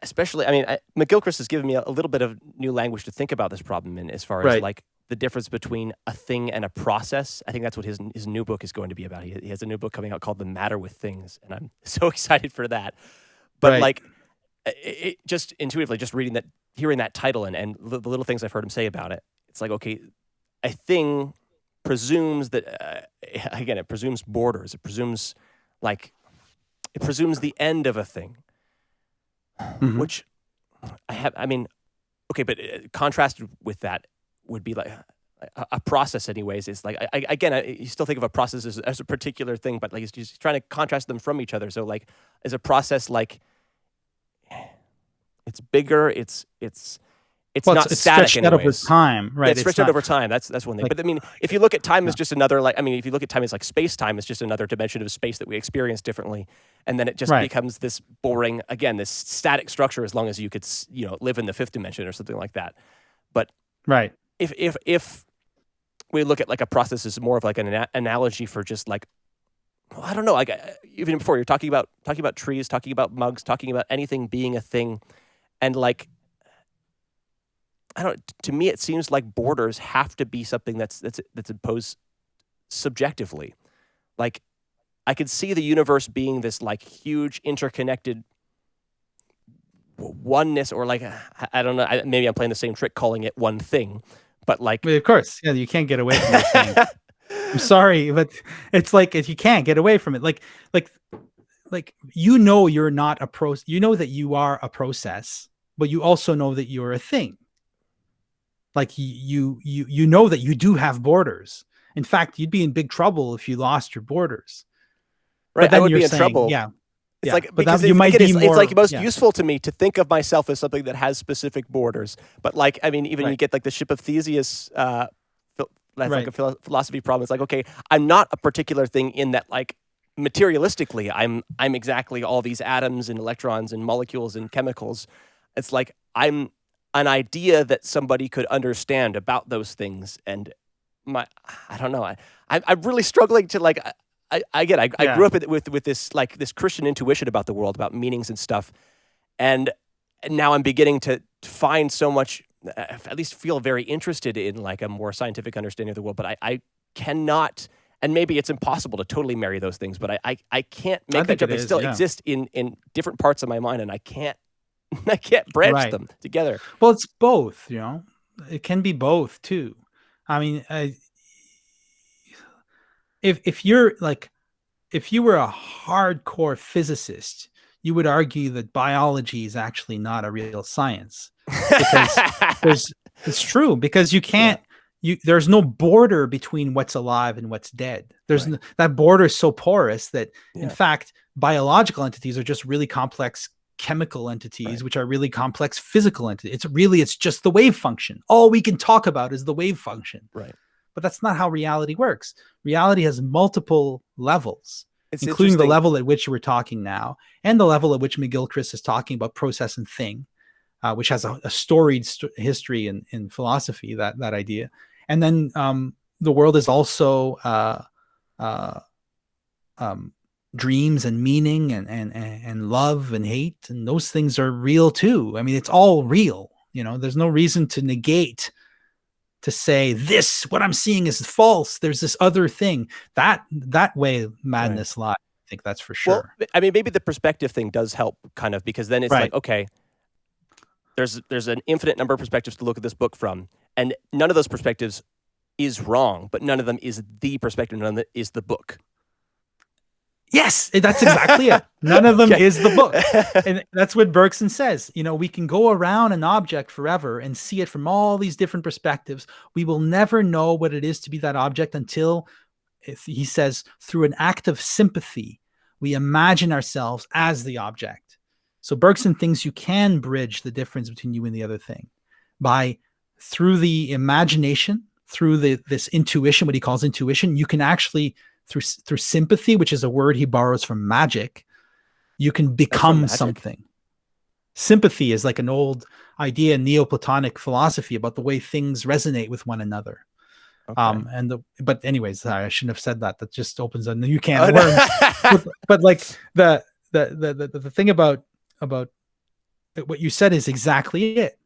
especially, I mean, McGilchrist has given me a little bit of new language to think about this problem in, as far as like the difference between a thing and a process. I think that's what his new book is going to be about. He has a new book coming out called The Matter with Things, and I'm so excited for that. But like, it just intuitively, just hearing that title and the little things I've heard him say about it, it's like, okay, a thing presumes that, again, it presumes borders. It presumes the end of a thing, which I mean, okay, but contrasted with that would be like a process anyways. Is like, you still think of a process as a particular thing, but like he's trying to contrast them from each other. So like, as a process, like it's bigger, it's not static
stretched out over time, right?
It's stretched out over time. That's one thing. But I mean, if you look at time as just another, if you look at time as like space-time, it's just another dimension of space that we experience differently, and then it just becomes this boring, again, this static structure as long as you could, live in the 5th dimension or something like that. But if we look at like a process as more of like an analogy for just like, well, I don't know, like even before you're talking about trees, talking about mugs, talking about anything being a thing, and like, to me, it seems like borders have to be something that's imposed subjectively. Like, I could see the universe being this like huge interconnected oneness, or like, I don't know, maybe I'm playing the same trick calling it one thing, but like,
of course, yeah, you can't get away from this thing. I'm sorry, but it's like, if you can't get away from it, like you're not a process. You know that you are a process, but you also know that you're a thing. Like you know that you do have borders. In fact, you'd be in big trouble if you lost your borders.
Right, I would be in trouble.
Yeah,
it's like, because it's like most useful to me to think of myself as something that has specific borders. But like, I mean, even you get like the ship of Theseus, like a philosophy problem. It's like, okay, I'm not a particular thing in that, like, materialistically, I'm exactly all these atoms and electrons and molecules and chemicals. It's like I'm an idea that somebody could understand about those things. And I don't know. I'm really struggling to like. I grew up with this like this Christian intuition about the world, about meanings and stuff, and now I'm beginning to find so much, at least feel very interested in like a more scientific understanding of the world. But I cannot, and maybe it's impossible to totally marry those things. But I can't make that jump. They still exist in different parts of my mind, and I can't branch them together.
Well, it's both. It can be both too. I mean, if you were a hardcore physicist, you would argue that biology is actually not a real science, because it's true, because you can't, there's no border between what's alive and what's dead. There's that border is so porous that in fact, biological entities are just really complex chemical entities, which are really complex physical entities. It's just the wave function. All we can talk about is the wave function.
Right.
But that's not how reality works. Reality has multiple levels, including the level at which we're talking now, and the level at which McGilchrist is talking about process and thing, which has a storied history in philosophy, that idea. And then the world is also dreams and meaning and love and hate, and those things are real too. I mean, it's all real. There's no reason to negate, to say what I'm seeing is false. There's this other thing. That way madness lies. I think that's for sure.
Well, I mean, maybe the perspective thing does help, kind of, because then it's like, okay, there's an infinite number of perspectives to look at this book from, and none of those perspectives is wrong, but none of them is the perspective. None of them is the book.
Yes, that's exactly it. None of them is the book. And that's what Bergson says. We can go around an object forever and see it from all these different perspectives. We will never know what it is to be that object until, he says, through an act of sympathy, we imagine ourselves as the object. So Bergson thinks you can bridge the difference between you and the other thing through the imagination, through this intuition, what he calls intuition. You can actually, through sympathy, which is a word he borrows from magic, you can become something. Sympathy is like an old idea in Neoplatonic philosophy about the way things resonate with one another. Okay. But anyways, sorry, I shouldn't have said that. That just opens a new can of worms. but like the thing about what you said is exactly it.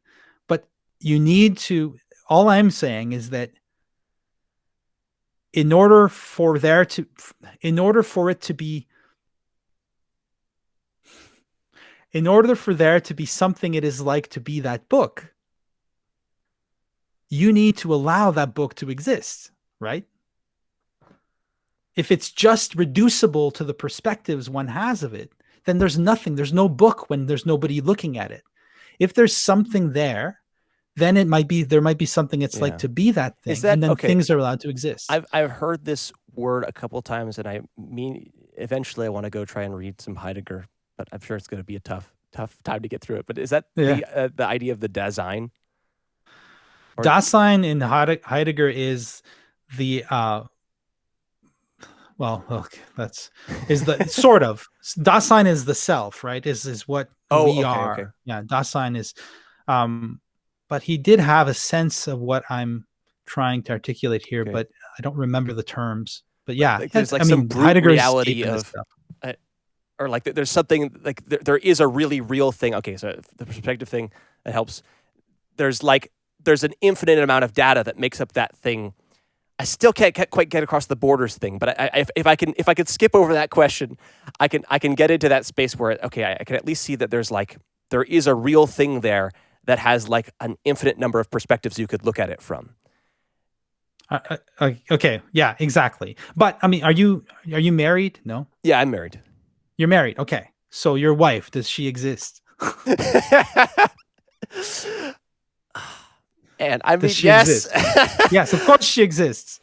But you need to. All I'm saying is that in order for it to be something it is like to be that book, you need to allow that book to exist, right? If it's just reducible to the perspectives one has of it, then there's nothing. There's no book when there's nobody looking at it. If there's something there, then there might be something it's like to be that thing, and then things are allowed to exist.
I've heard this word a couple times, and I mean, eventually I want to go try and read some Heidegger, but I'm sure it's going to be a tough time to get through it. But is that the idea of the Dasein?
Dasein in Heidegger is the is the sort of Dasein is the self, right? Is what we are. Okay. Yeah, Dasein is. But he did have a sense of what I'm trying to articulate here, but I don't remember the terms. But yeah,
there's like some brute reality of, or like there's something like there is a really real thing. Okay, so the perspective thing that helps. There's an infinite amount of data that makes up that thing. I still can't quite get across the borders thing, but if I could skip over that question, I can get into that space where I can at least see that there is a real thing there that has like an infinite number of perspectives you could look at it from.
Okay, yeah, exactly. But I mean, are you married? No.
Yeah, I'm married.
You're married. Okay, so your wife, does she exist?
And I mean, yes,
yes, of course she exists.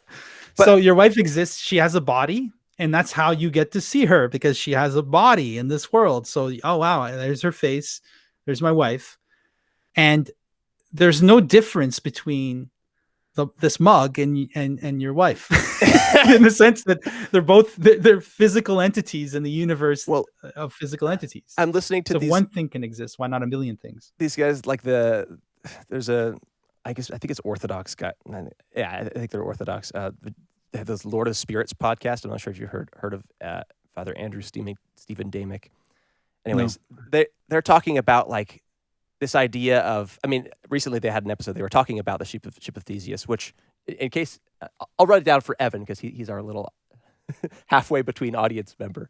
So your wife exists. She has a body, and that's how you get to see her, because she has a body in this world. So, oh wow, there's her face. There's my wife. And there's no difference between this mug and your wife, in the sense that they're physical entities in the universe of physical entities.
I'm listening to
these. If one thing can exist, why not a million things?
These guys, like I think it's Orthodox guy. Yeah, I think they're Orthodox. They have this Lord of the Spirits podcast. I'm not sure if you heard of Father Andrew Stephen Damick. Anyways, they're talking about like this idea of, I mean, recently they had an episode, they were talking about the ship of Theseus, which, in case, I'll write it down for Evan, because he's our little halfway between audience member.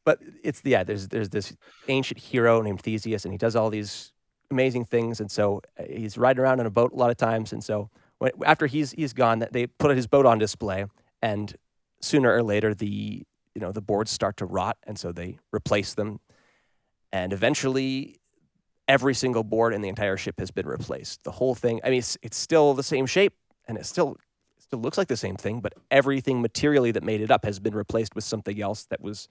But there's this ancient hero named Theseus, and he does all these amazing things, and so he's riding around on a boat a lot of times, and so after he's gone, they put his boat on display, and sooner or later the the boards start to rot, and so they replace them. And eventually, every single board in the entire ship has been replaced. The whole thing, I mean, it's still the same shape, and it still looks like the same thing, but everything materially that made it up has been replaced with something else that was,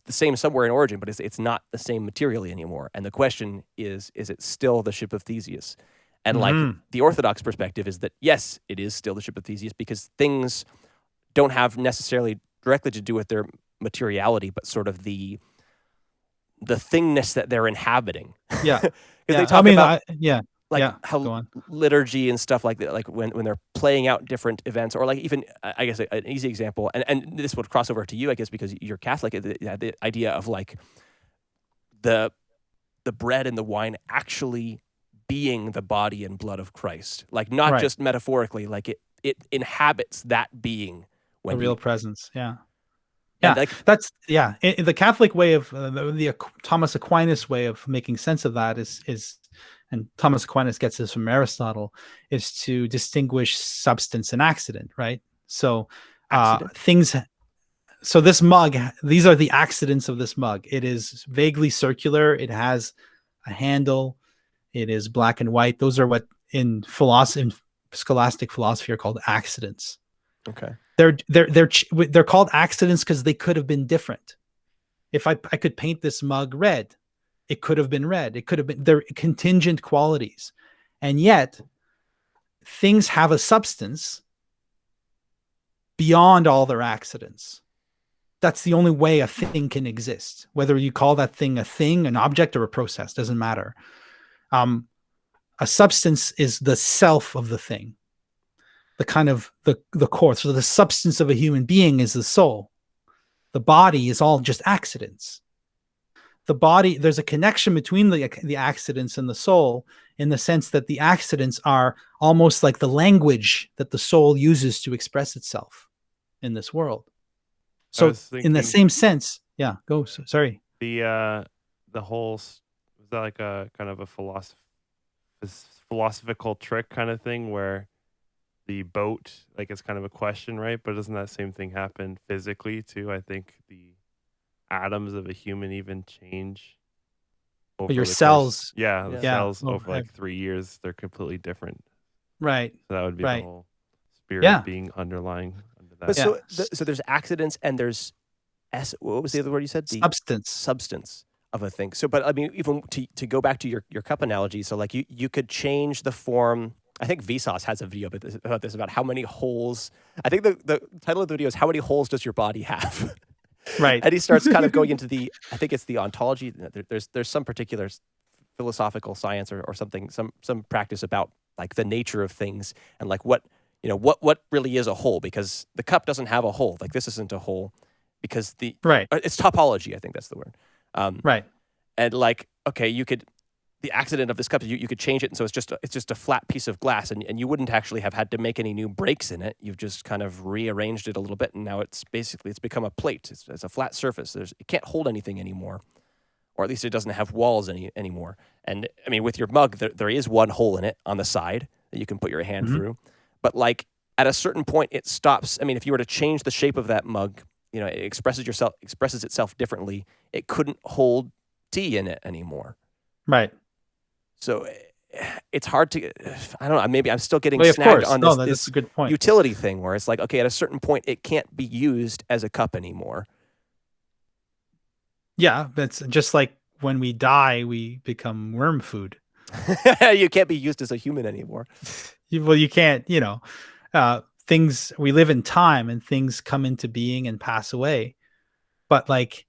the same somewhere in origin, but it's not the same materially anymore. And the question is it still the ship of Theseus? And like the orthodox perspective is that, yes, it is still the ship of Theseus, because things don't have necessarily directly to do with their materiality, but sort of the thingness that they're inhabiting.
Yeah.
Because
Yeah.
they talk about
go
how
on.
liturgy and stuff like that, like when they're playing out different events, or like even, I guess, an easy example, and this would cross over to you, I guess, because you're Catholic, the idea of like the bread and the wine actually being the body and blood of Christ, like not just metaphorically, like it inhabits that being when
The real presence. Yeah.
and
Yeah,
like,
that's in the Catholic way of the Thomas Aquinas way of making sense of that is, and Thomas Aquinas gets this from Aristotle, is to distinguish substance and accident, right? So
Accident?
things. So this mug, these are the accidents of this mug. It is vaguely circular. It has a handle. It is black and white. Those are what in scholastic philosophy are called accidents.
okay,
They're called accidents because they could have been different. If I could paint this mug red, it could have been red. It could have been, they're contingent qualities. And yet things have a substance beyond all their accidents. That's the only way a thing can exist. Whether you call that thing a thing, an object, or a process, doesn't matter. A substance is the self of the thing, the kind of the core. So the substance of a human being is the soul. The body is all just accidents. The body, there's a connection between the accidents and the soul, in the sense that the accidents are almost like the language that the soul uses to express itself in this world. So in the same sense, yeah, go. Sorry.
The whole, was that like a kind of a philosophical trick kind of thing where the boat, like, it's kind of a question, right? But doesn't that same thing happen physically too? I think the atoms of a human even change over
Your
the
cells.
the cells
Oh,
over like 3 years, they're completely different.
Right.
So that would be the whole spirit
Yeah.
being underlying under that.
but so there's accidents and there's what was the other word you said? Substance of a thing. So, but I mean, even to go back to your cup analogy, so like you could change the form. I think Vsauce has a video about how many holes. I think the title of the video is "How many holes does your body have?"
Right.
And he starts kind of going into I think it's the ontology. There's some particular philosophical science or something, some practice about like the nature of things and like what really is a hole, because the cup doesn't have a hole. Like this isn't a hole because it's topology. I think that's the word.
Right.
And like, okay, the accident of this cup, you could change it, and so it's just a flat piece of glass, and you wouldn't actually have had to make any new breaks in it. You've just kind of rearranged it a little bit, and now it's become a plate. It's a flat surface. It can't hold anything anymore, or at least it doesn't have walls anymore. And I mean, with your mug, there is one hole in it on the side that you can put your hand through, but like at a certain point, it stops. I mean, if you were to change the shape of that mug, it expresses itself differently. It couldn't hold tea in it anymore.
Right.
So it's hard to, I don't know, maybe I'm still getting
Well,
snagged on
that's
this
a good point.
utility thing where it's like, okay, at a certain point, it can't be used as a cup anymore.
Yeah, that's just like when we die, we become worm food.
You can't be used as a human anymore.
You can't, things, we live in time and things come into being and pass away. But like,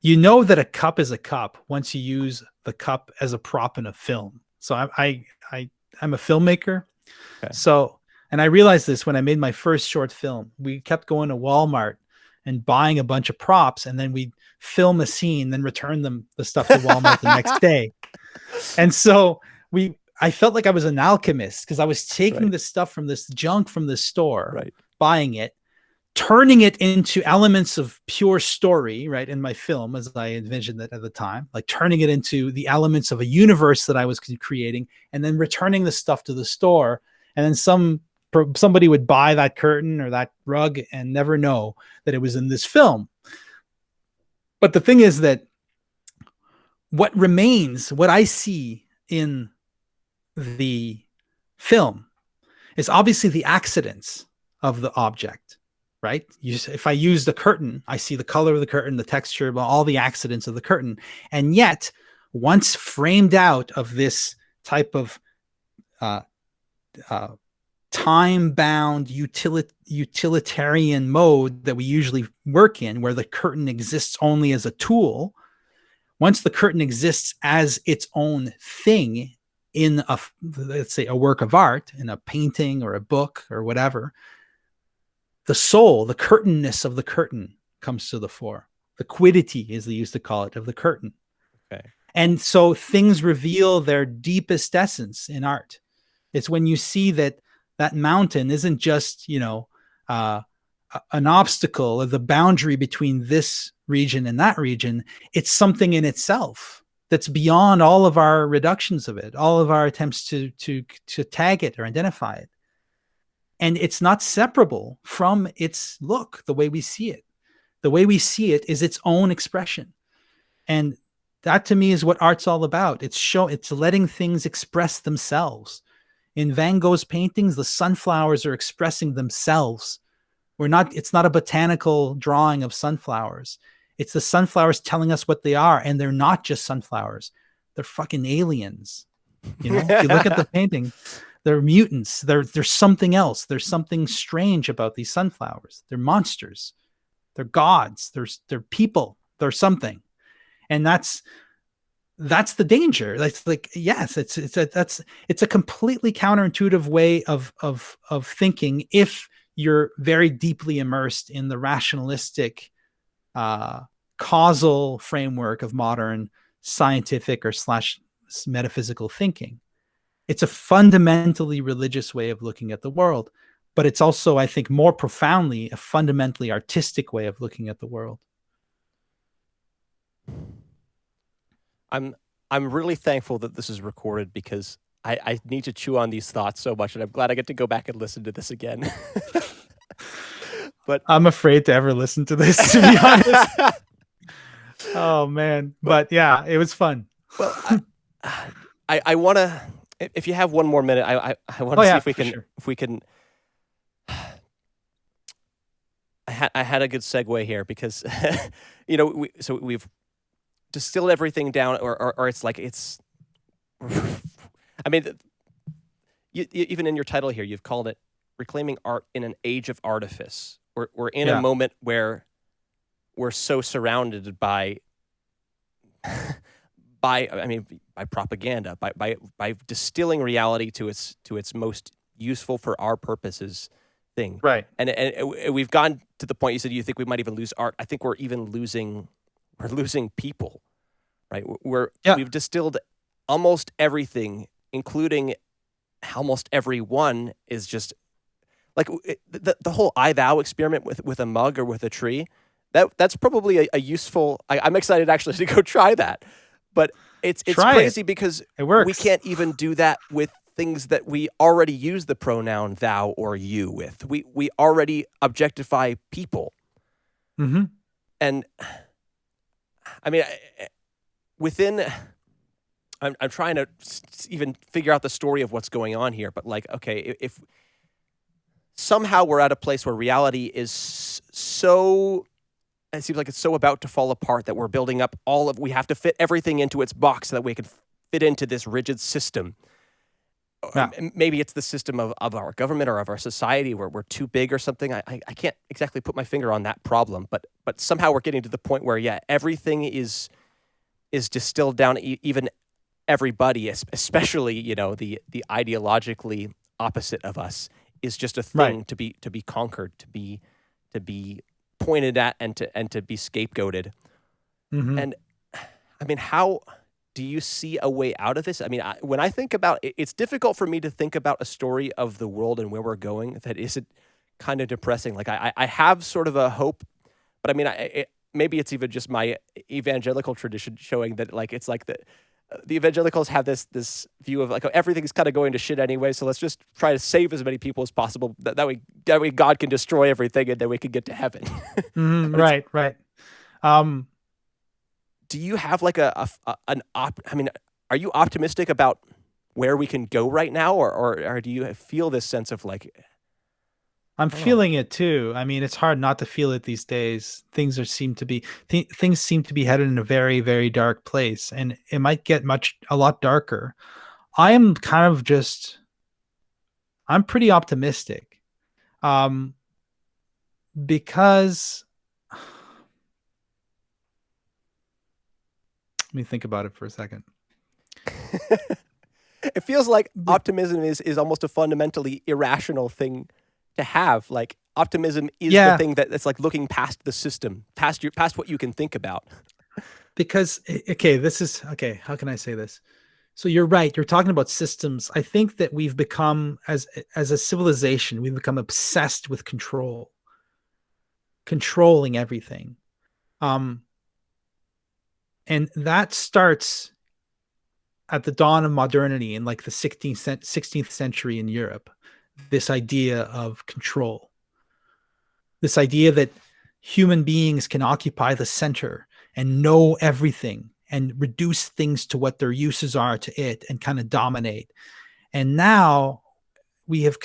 that a cup is a cup once you use the cup as a prop in a film. So I'm a filmmaker.
Okay.
So, and I realized this when I made my first short film. We kept going to Walmart and buying a bunch of props, and then we'd film a scene, then return the stuff to Walmart the next day. And so I felt like I was an alchemist, because I was taking the stuff from this junk from the store, buying it, turning it into elements of pure story, right, in my film, as I envisioned it at the time, like turning it into the elements of a universe that I was creating, and then returning the stuff to the store. And then some somebody would buy that curtain or that rug and never know that it was in this film. But the thing is that what remains, what I see in the film, is obviously the accidents of the object, right? If I use the curtain, I see the color of the curtain, the texture, all the accidents of the curtain. And yet, once framed out of this type of time-bound utilitarian mode that we usually work in, where the curtain exists only as a tool, once the curtain exists as its own thing in let's say a work of art, in a painting or a book or whatever, the soul, the curtainness of the curtain comes to the fore. The quiddity, as they used to call it, of the curtain.
Okay.
And so things reveal their deepest essence in art. It's when you see that that mountain isn't just, an obstacle or the boundary between this region and that region. It's something in itself that's beyond all of our reductions of it, all of our attempts to tag it or identify it. And it's not separable from its look, the way we see it. The way we see it is its own expression. And that to me is what art's all about. It's letting things express themselves. In Van Gogh's paintings, the sunflowers are expressing themselves. It's not a botanical drawing of sunflowers. It's the sunflowers telling us what they are, and they're not just sunflowers. They're fucking aliens. If you look at the painting, they're mutants. They're something else. There's something strange about these sunflowers. They're monsters. They're gods. They're people. They're something. And that's the danger. That's like, yes, it's a completely counterintuitive way of thinking if you're very deeply immersed in the rationalistic causal framework of modern scientific or / metaphysical thinking. It's a fundamentally religious way of looking at the world, but it's also, I think, more profoundly a fundamentally artistic way of looking at the world.
I'm really thankful that this is recorded because I need to chew on these thoughts so much, and I'm glad I get to go back and listen to this again. But
I'm afraid to ever listen to this, to be honest. Oh man. But yeah, it was fun.
Well, I want to, if you have one more minute, I want to see if we can. I had a good segue here because, we've distilled everything down, or it's like I mean, even in your title here, you've called it Reclaiming Art in an Age of Artifice. We're in a moment where we're so surrounded by propaganda, by distilling reality to its most useful for our purposes thing.
Right.
And we've gone to the point you said you think we might even lose art. I think we're even losing people, right? We've distilled almost everything, including almost everyone is just like the whole I thou experiment with a mug or with a tree. That's probably a useful. I'm excited actually to go try that, but it's crazy because
it works.
We can't even do that with things that we already use the pronoun thou or you with. We already objectify people, and I mean I'm trying to even figure out the story of what's going on here, but like, okay, if somehow we're at a place where reality is so, it seems like it's so about to fall apart that we're building up we have to fit everything into its box so that we can fit into this rigid system. Yeah. Maybe it's the system of our government or of our society where we're too big or something. I can't exactly put my finger on that problem, but somehow we're getting to the point where, everything is distilled down, even everybody, especially, the ideologically opposite of us, is just a thing to be conquered, to be pointed at, and to be scapegoated. And I mean, how do you see a way out of this? I mean, when I think about it, it's difficult for me to think about a story of the world and where we're going that isn't kind of depressing. Like I have sort of a hope, but I mean, maybe it's even just my evangelical tradition showing that, like, it's like the evangelicals have this view of like, oh, everything's kind of going to shit anyway, so let's just try to save as many people as possible. That way God can destroy everything, and then we can get to heaven.
Right, right.
Do you have like I mean, are you optimistic about where we can go right now, or do you feel this sense of like?
I'm feeling it too. I mean, it's hard not to feel it these days. Things seem to be headed in a very, very dark place, and it might get a lot darker. I'm pretty optimistic, because let me think about it for a second.
It feels like optimism is almost a fundamentally irrational thing to have. Like, optimism is the thing that's like looking past the system, past what you can think about.
Because, okay, how can I say this? So you're right. You're talking about systems. I think that we've become, as a civilization, we've become obsessed with controlling everything. And that starts at the dawn of modernity in like the 16th century in Europe. This idea of control, this idea that human beings can occupy the center and know everything and reduce things to what their uses are to it and kind of dominate. And now we have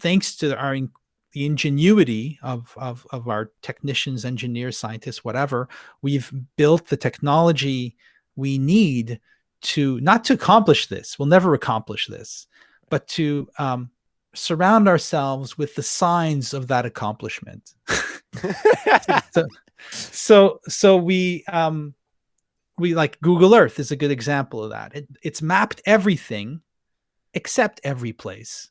thanks to the ingenuity of our technicians, engineers, scientists, whatever, we've built the technology we need to not to accomplish this. We'll never accomplish this, but to surround ourselves with the signs of that accomplishment. So we like Google Earth is a good example of that. It's mapped everything except every place,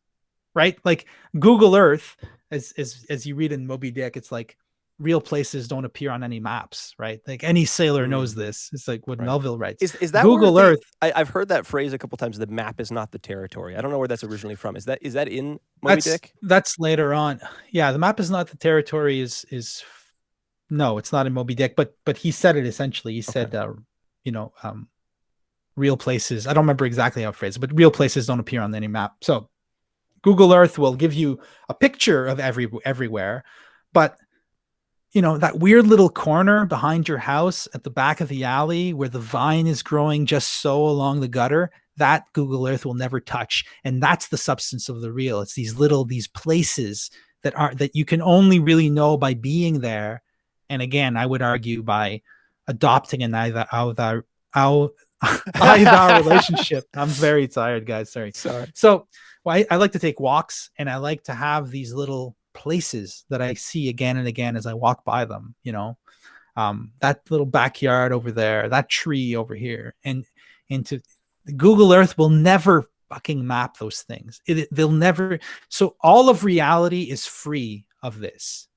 right? Like Google Earth, as you read in Moby Dick, it's like real places don't appear on any maps, right? Like any sailor knows this. It's like what Melville writes.
Is that
Google Earth?
I've heard that phrase a couple times. The map is not the territory. I don't know where that's originally from. Is that in Moby Dick? That's
later on. Yeah, the map is not the territory is no, it's not in Moby Dick. But he said it essentially. He said, real places. I don't remember exactly how it phrased it, but real places don't appear on any map. So Google Earth will give you a picture of everywhere, but that weird little corner behind your house at the back of the alley where the vine is growing just so along the gutter, that Google Earth will never touch. And that's the substance of the real. It's these places that you can only really know by being there. And again, I would argue by adopting an I thou relationship. I'm very tired, guys. Sorry. So I like to take walks, and I like to have these little places that I see again and again as I walk by them. That little backyard over there, that tree over here, and into Google Earth will never fucking map those things. They'll never. So all of reality is free of this.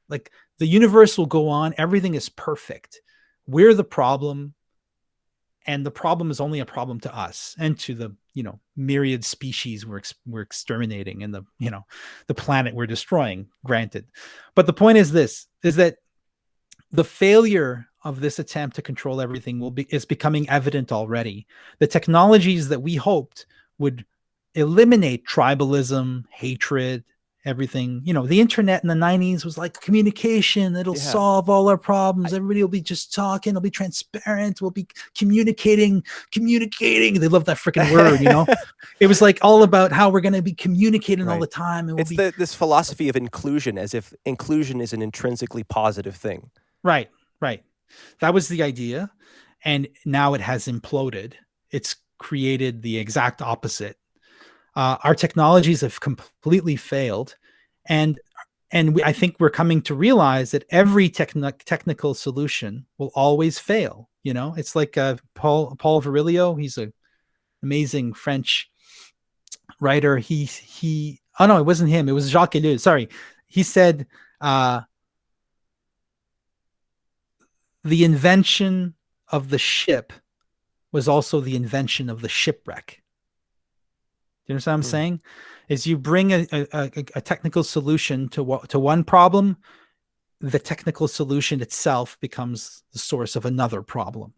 Like the universe will go on. Everything is perfect. We're the problem. And the problem is only a problem to us and to the, myriad species we're exterminating and the planet we're destroying, granted. But the point is that the failure of this attempt to control everything is becoming evident already. The technologies that we hoped would eliminate tribalism, hatred, everything, the internet in the 90s was like communication. It'll solve all our problems. Everybody will be just talking. It'll be transparent. We'll be communicating. They love that freaking word, It was like all about how we're going to be communicating all the time. And
this philosophy of inclusion, as if inclusion is an intrinsically positive thing.
Right. That was the idea. And now it has imploded. It's created the exact opposite. Our technologies have completely failed, and I think we're coming to realize that every technical solution will always fail. It's like Paul Virilio. He's an amazing French writer. Oh no, it wasn't him. It was Jacques Ellul. Sorry, he said the invention of the ship was also the invention of the shipwreck. Do you understand what I'm saying? Is you bring a technical solution to one problem, the technical solution itself becomes the source of another problem.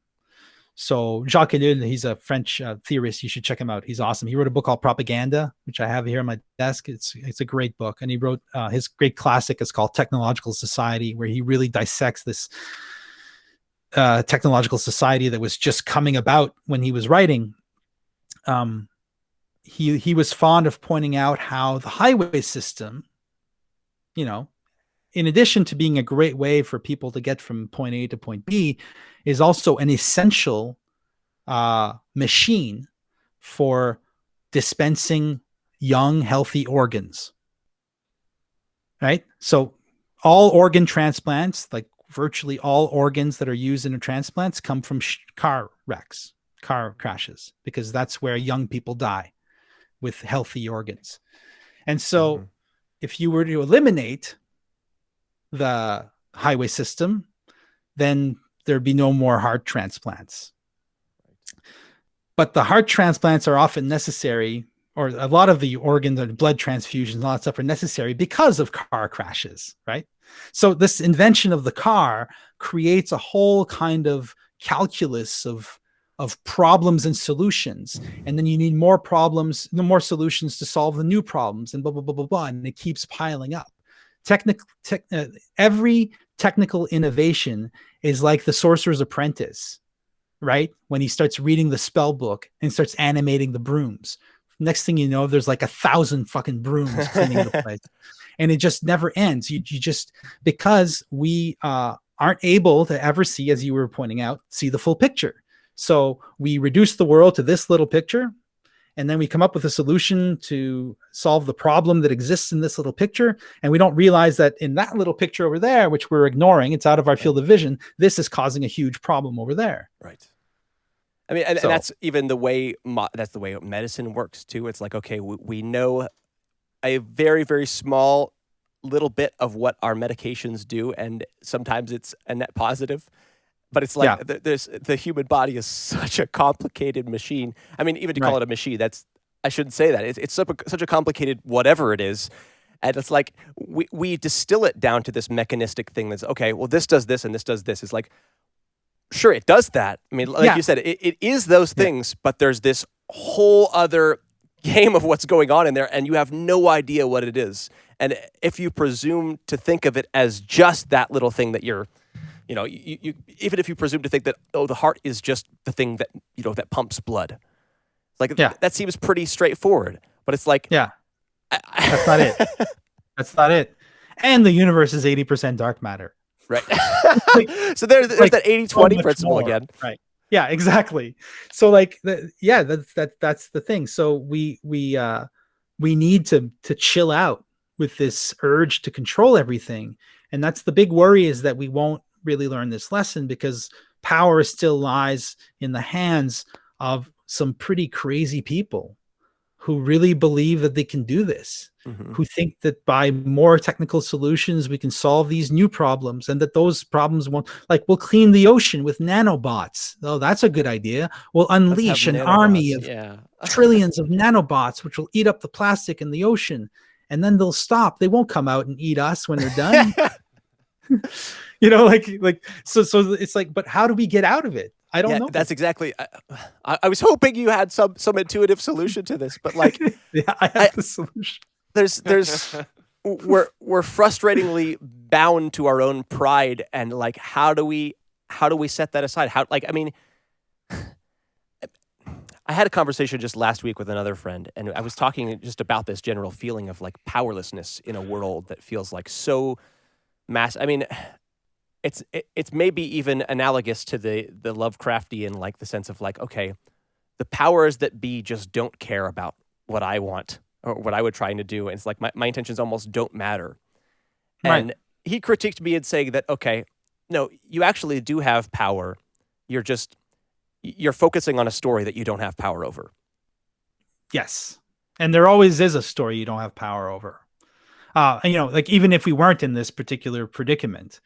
So Jacques Ellul, he's a French theorist. You should check him out. He's awesome. He wrote a book called Propaganda, which I have here on my desk. It's a great book. And he wrote his great classic is called Technological Society, where he really dissects this technological society that was just coming about when he was writing. He was fond of pointing out how the highway system, you know, in addition to being a great way for people to get from point A to point B, is also an essential machine for dispensing young, healthy organs. Right? So all organ transplants, like virtually all organs that are used in transplants, come from car wrecks, car crashes, because that's where young people die with healthy organs. And so if you were to eliminate the highway system, then there'd be no more heart transplants. But the heart transplants are often necessary, or a lot of the organs and blood transfusions and all that stuff are necessary because of car crashes, right? So this invention of the car creates a whole kind of calculus of problems and solutions. And then you need more problems, more solutions to solve the new problems, and blah, blah, blah, blah, blah. And it keeps piling up. Every technical innovation is like the Sorcerer's Apprentice, right? When he starts reading the spell book and starts animating the brooms. Next thing you know, there's like 1,000 fucking brooms cleaning the place. And it just never ends. You just, because we aren't able to ever see, as you were pointing out, see the full picture. So we reduce the world to this little picture, and then we come up with a solution to solve the problem that exists in this little picture. And we don't realize that in that little picture over there, which we're ignoring, it's out of our field of vision, this is causing a huge problem over there.
Right. I mean, and that's even the way, that's the way medicine works too. It's like, okay, we know a very, very small little bit of what our medications do. And sometimes it's a net positive. But it's like the human body is such a complicated machine. I mean, even to call it a machine, I shouldn't say that. It's such a complicated whatever it is. And it's like we distill it down to this mechanistic thing that's, okay, well, this does this and this does this. It's like, sure, it does that. I mean, like you said, it is those things, but there's this whole other game of what's going on in there, and you have no idea what it is. And if you presume to think of it as just that little thing that you're, you know, you even if you presume to think that, oh, the heart is just the thing that, you know, that pumps blood. Like, that seems pretty straightforward. But it's like...
Yeah. That's not it. That's not it. And the universe is 80% dark matter.
Right. So there's that 80-20 principle again.
Right. Yeah, exactly. So like, that's the thing. So we need to chill out with this urge to control everything. And that's the big worry, is that we won't really learn this lesson, because power still lies in the hands of some pretty crazy people who really believe that they can do this, who think that by more technical solutions we can solve these new problems, and that those problems won't, like, we'll clean the ocean with nanobots. Oh, that's a good idea. We'll unleash an army of trillions of nanobots, which will eat up the plastic in the ocean, and then they'll stop. They won't come out and eat us when they're done. You know, like so it's like, but how do we get out of it? I don't know.
That's exactly. I was hoping you had some intuitive solution to this, but like,
I have the solution.
There's we're frustratingly bound to our own pride, and like, how do we set that aside? How, like, I mean, I had a conversation just last week with another friend, and I was talking just about this general feeling of like powerlessness in a world that feels like so massive. I mean, it's maybe even analogous to the Lovecraftian, like the sense of like, okay, the powers that be just don't care about what I want or what I would trying to do. And it's like my intentions almost don't matter.
Right.
And he critiqued me in saying that, okay, no, you actually do have power. You're focusing on a story that you don't have power over.
Yes. And there always is a story you don't have power over. And, you know, like, even if we weren't in this particular predicament,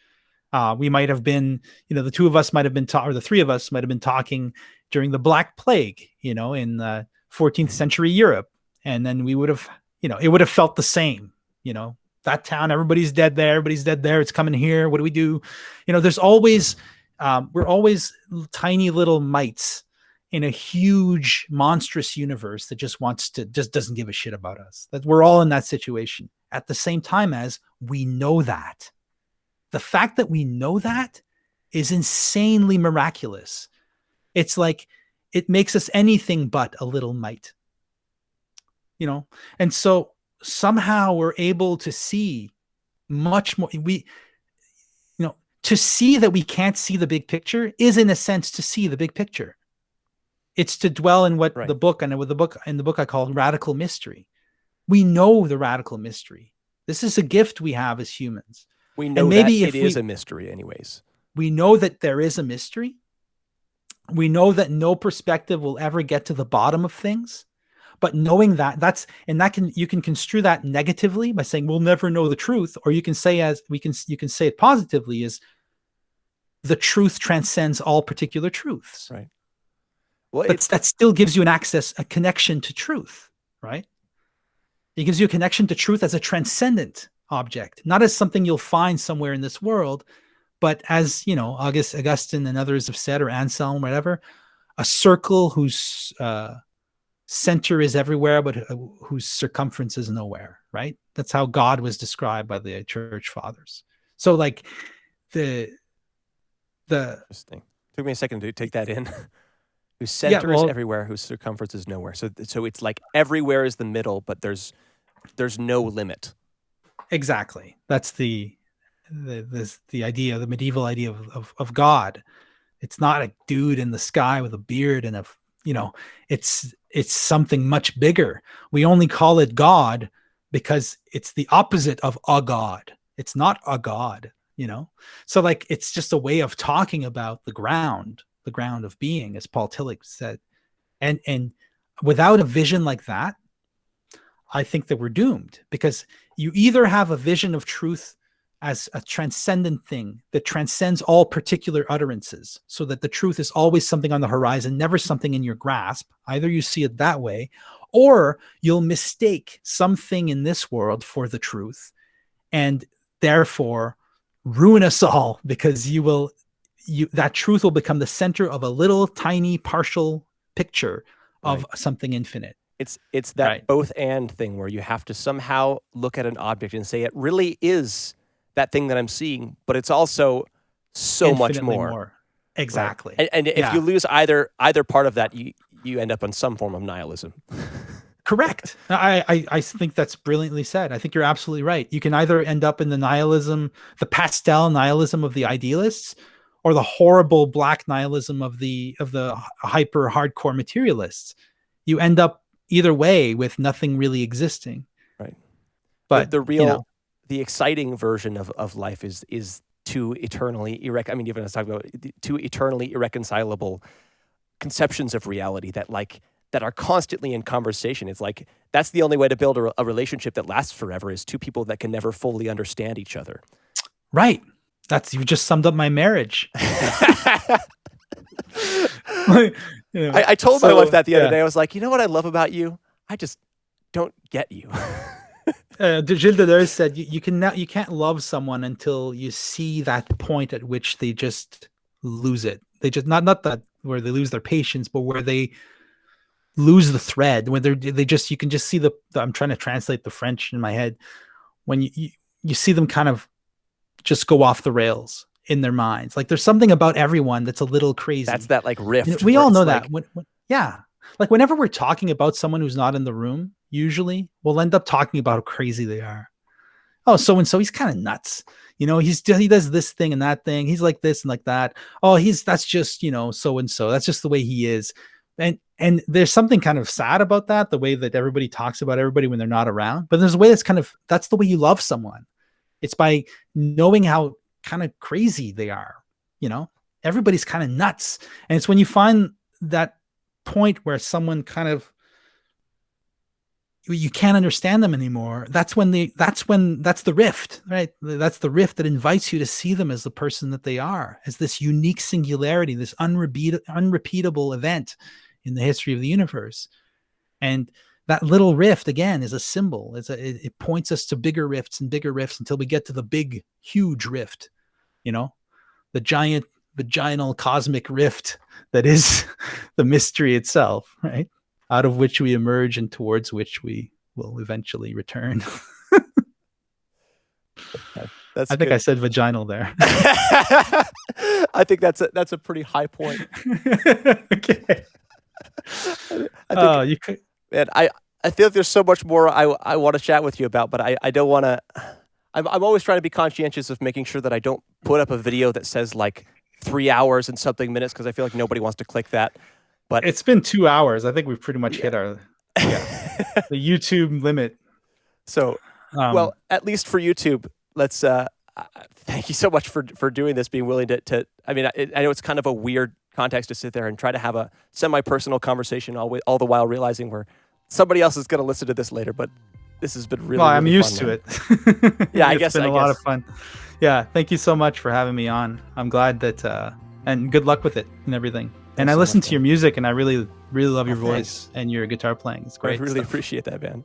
we might have been, you know, the two of us might have been or the three of us might have been talking during the Black Plague, you know, in 14th century Europe. And then we would have, you know, it would have felt the same, you know, that town, everybody's dead there. It's coming here. What do we do? You know, there's always we're always tiny little mites in a huge monstrous universe that just doesn't give a shit about us. That we're all in that situation at the same time as we know that. The fact that we know that is insanely miraculous. It's like it makes us anything but a little mite, and so somehow we're able to see much more. To see that we can't see the big picture is, in a sense, to see the big picture. It's to dwell in what the book I call radical mystery. We know the radical mystery. This is a gift we have as humans.
We know that it is a mystery anyways.
We know that there is a mystery. We know that no perspective will ever get to the bottom of things. But knowing you can construe that negatively by saying we'll never know the truth, or you can say you can say it positively as the truth transcends all particular truths.
Right. Well,
but that still gives you a connection to truth, right? It gives you a connection to truth as a transcendent object, not as something you'll find somewhere in this world, but as Augustine and others have said, or Anselm, whatever, a circle whose center is everywhere, but whose circumference is nowhere, right? That's how God was described by the church fathers. So like the
interesting. Took me a second to take that in. Whose center is everywhere, whose circumference is nowhere. So it's like everywhere is the middle, but there's no limit. Exactly.
That's the idea, the medieval idea of God. It's not a dude in the sky with a beard and it's something much bigger. We only call it God because it's the opposite of a God. It's not a God, So like, it's just a way of talking about the ground of being, as Paul Tillich said. And without a vision like that, I think that we're doomed, because you either have a vision of truth as a transcendent thing that transcends all particular utterances, so that the truth is always something on the horizon, never something in your grasp. Either you see it that way, or you'll mistake something in this world for the truth, and therefore ruin us all, because that truth will become the center of a little tiny partial picture of something infinite.
It's that both and thing where you have to somehow look at an object and say it really is that thing that I'm seeing, but it's also so
infinitely
much more.
Exactly.
Right? And if you lose either part of that, you end up on some form of nihilism.
Correct. I think that's brilliantly said. I think you're absolutely right. You can either end up in the nihilism, the pastel nihilism of the idealists, or the horrible black nihilism of the hyper hardcore materialists. You end up either way with nothing really existing.
Right.
But
the real, the exciting version of life is two eternally even I was talking about two eternally irreconcilable conceptions of reality that are constantly in conversation. It's like, that's the only way to build a relationship that lasts forever, is two people that can never fully understand each other.
Right. You just summed up my marriage.
I told my wife that the other day. I was like, you know what I love about you? I just don't get you.
Gilles Deleuze said you can't love someone until you see that point at which they just lose it. They just not that where they lose their patience, but where they lose the thread, when you can just see I'm trying to translate the French in my head, when you see them kind of just go off the rails in their minds. Like, there's something about everyone that's a little crazy.
That's that like rift.
We all know that. Like whenever we're talking about someone who's not in the room, usually we'll end up talking about how crazy they are. Oh, so-and-so, he's kind of nuts. He does this thing and that thing. He's like this and like that. Oh, that's just, so-and-so. That's just the way he is. And there's something kind of sad about that, the way that everybody talks about everybody when they're not around. But there's a way that's the way you love someone. It's by knowing how kind of crazy they are. Everybody's kind of nuts. And it's when you find that point where someone kind of, you can't understand them anymore. That's the rift, right? That's the rift that invites you to see them as the person that they are, as this unique singularity, this unrepeatable event in the history of the universe. And that little rift, again, is a symbol. It points us to bigger rifts until we get to the big, huge rift, the giant vaginal cosmic rift that is the mystery itself, right? Out of which we emerge and towards which we will eventually return.
That's
I think
good.
I said vaginal there.
I think that's a pretty high point.
Okay.
I
Oh,
think,
you could.
man, I feel like there's so much more I want to chat with you about, but I don't want to. I'm always trying to be conscientious of making sure that I don't put up a video that says like 3 hours and something minutes, because I feel like nobody wants to click that. But
It's been 2 hours. I think we've pretty much hit our the YouTube limit.
So, well, at least for YouTube, let's. Thank you so much for doing this, being willing to. I mean, I know it's kind of a weird context to sit there and try to have a semi-personal conversation, all the while realizing where somebody else is going to listen to this later. But this has been really.
Well, I'm
really
used
fun,
to
man.
it.
Yeah,
It's been a lot of fun. Yeah, thank you so much for having me on. I'm glad that, and good luck with it and everything. And I listen to your music, and I really, really love your voice and your guitar playing. It's great.
I really appreciate that, man.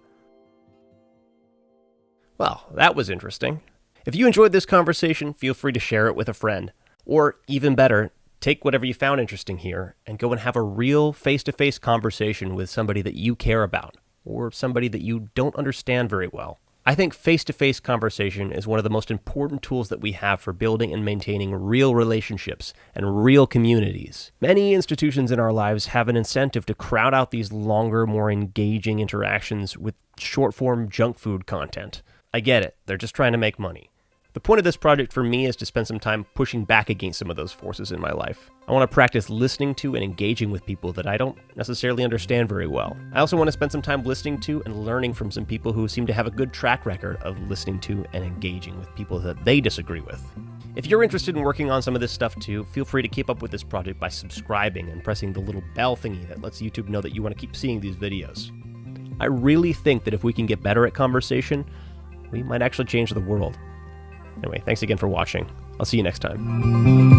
Well, that was interesting. If you enjoyed this conversation, feel free to share it with a friend. Or even better, take whatever you found interesting here and go and have a real face-to-face conversation with somebody that you care about or somebody that you don't understand very well. I think face-to-face conversation is one of the most important tools that we have for building and maintaining real relationships and real communities. Many institutions in our lives have an incentive to crowd out these longer, more engaging interactions with short-form junk food content. I get it. They're just trying to make money. The point of this project for me is to spend some time pushing back against some of those forces in my life. I want to practice listening to and engaging with people that I don't necessarily understand very well. I also want to spend some time listening to and learning from some people who seem to have a good track record of listening to and engaging with people that they disagree with. If you're interested in working on some of this stuff too, feel free to keep up with this project by subscribing and pressing the little bell thingy that lets YouTube know that you want to keep seeing these videos. I really think that if we can get better at conversation, we might actually change the world. Anyway, thanks again for watching. I'll see you next time.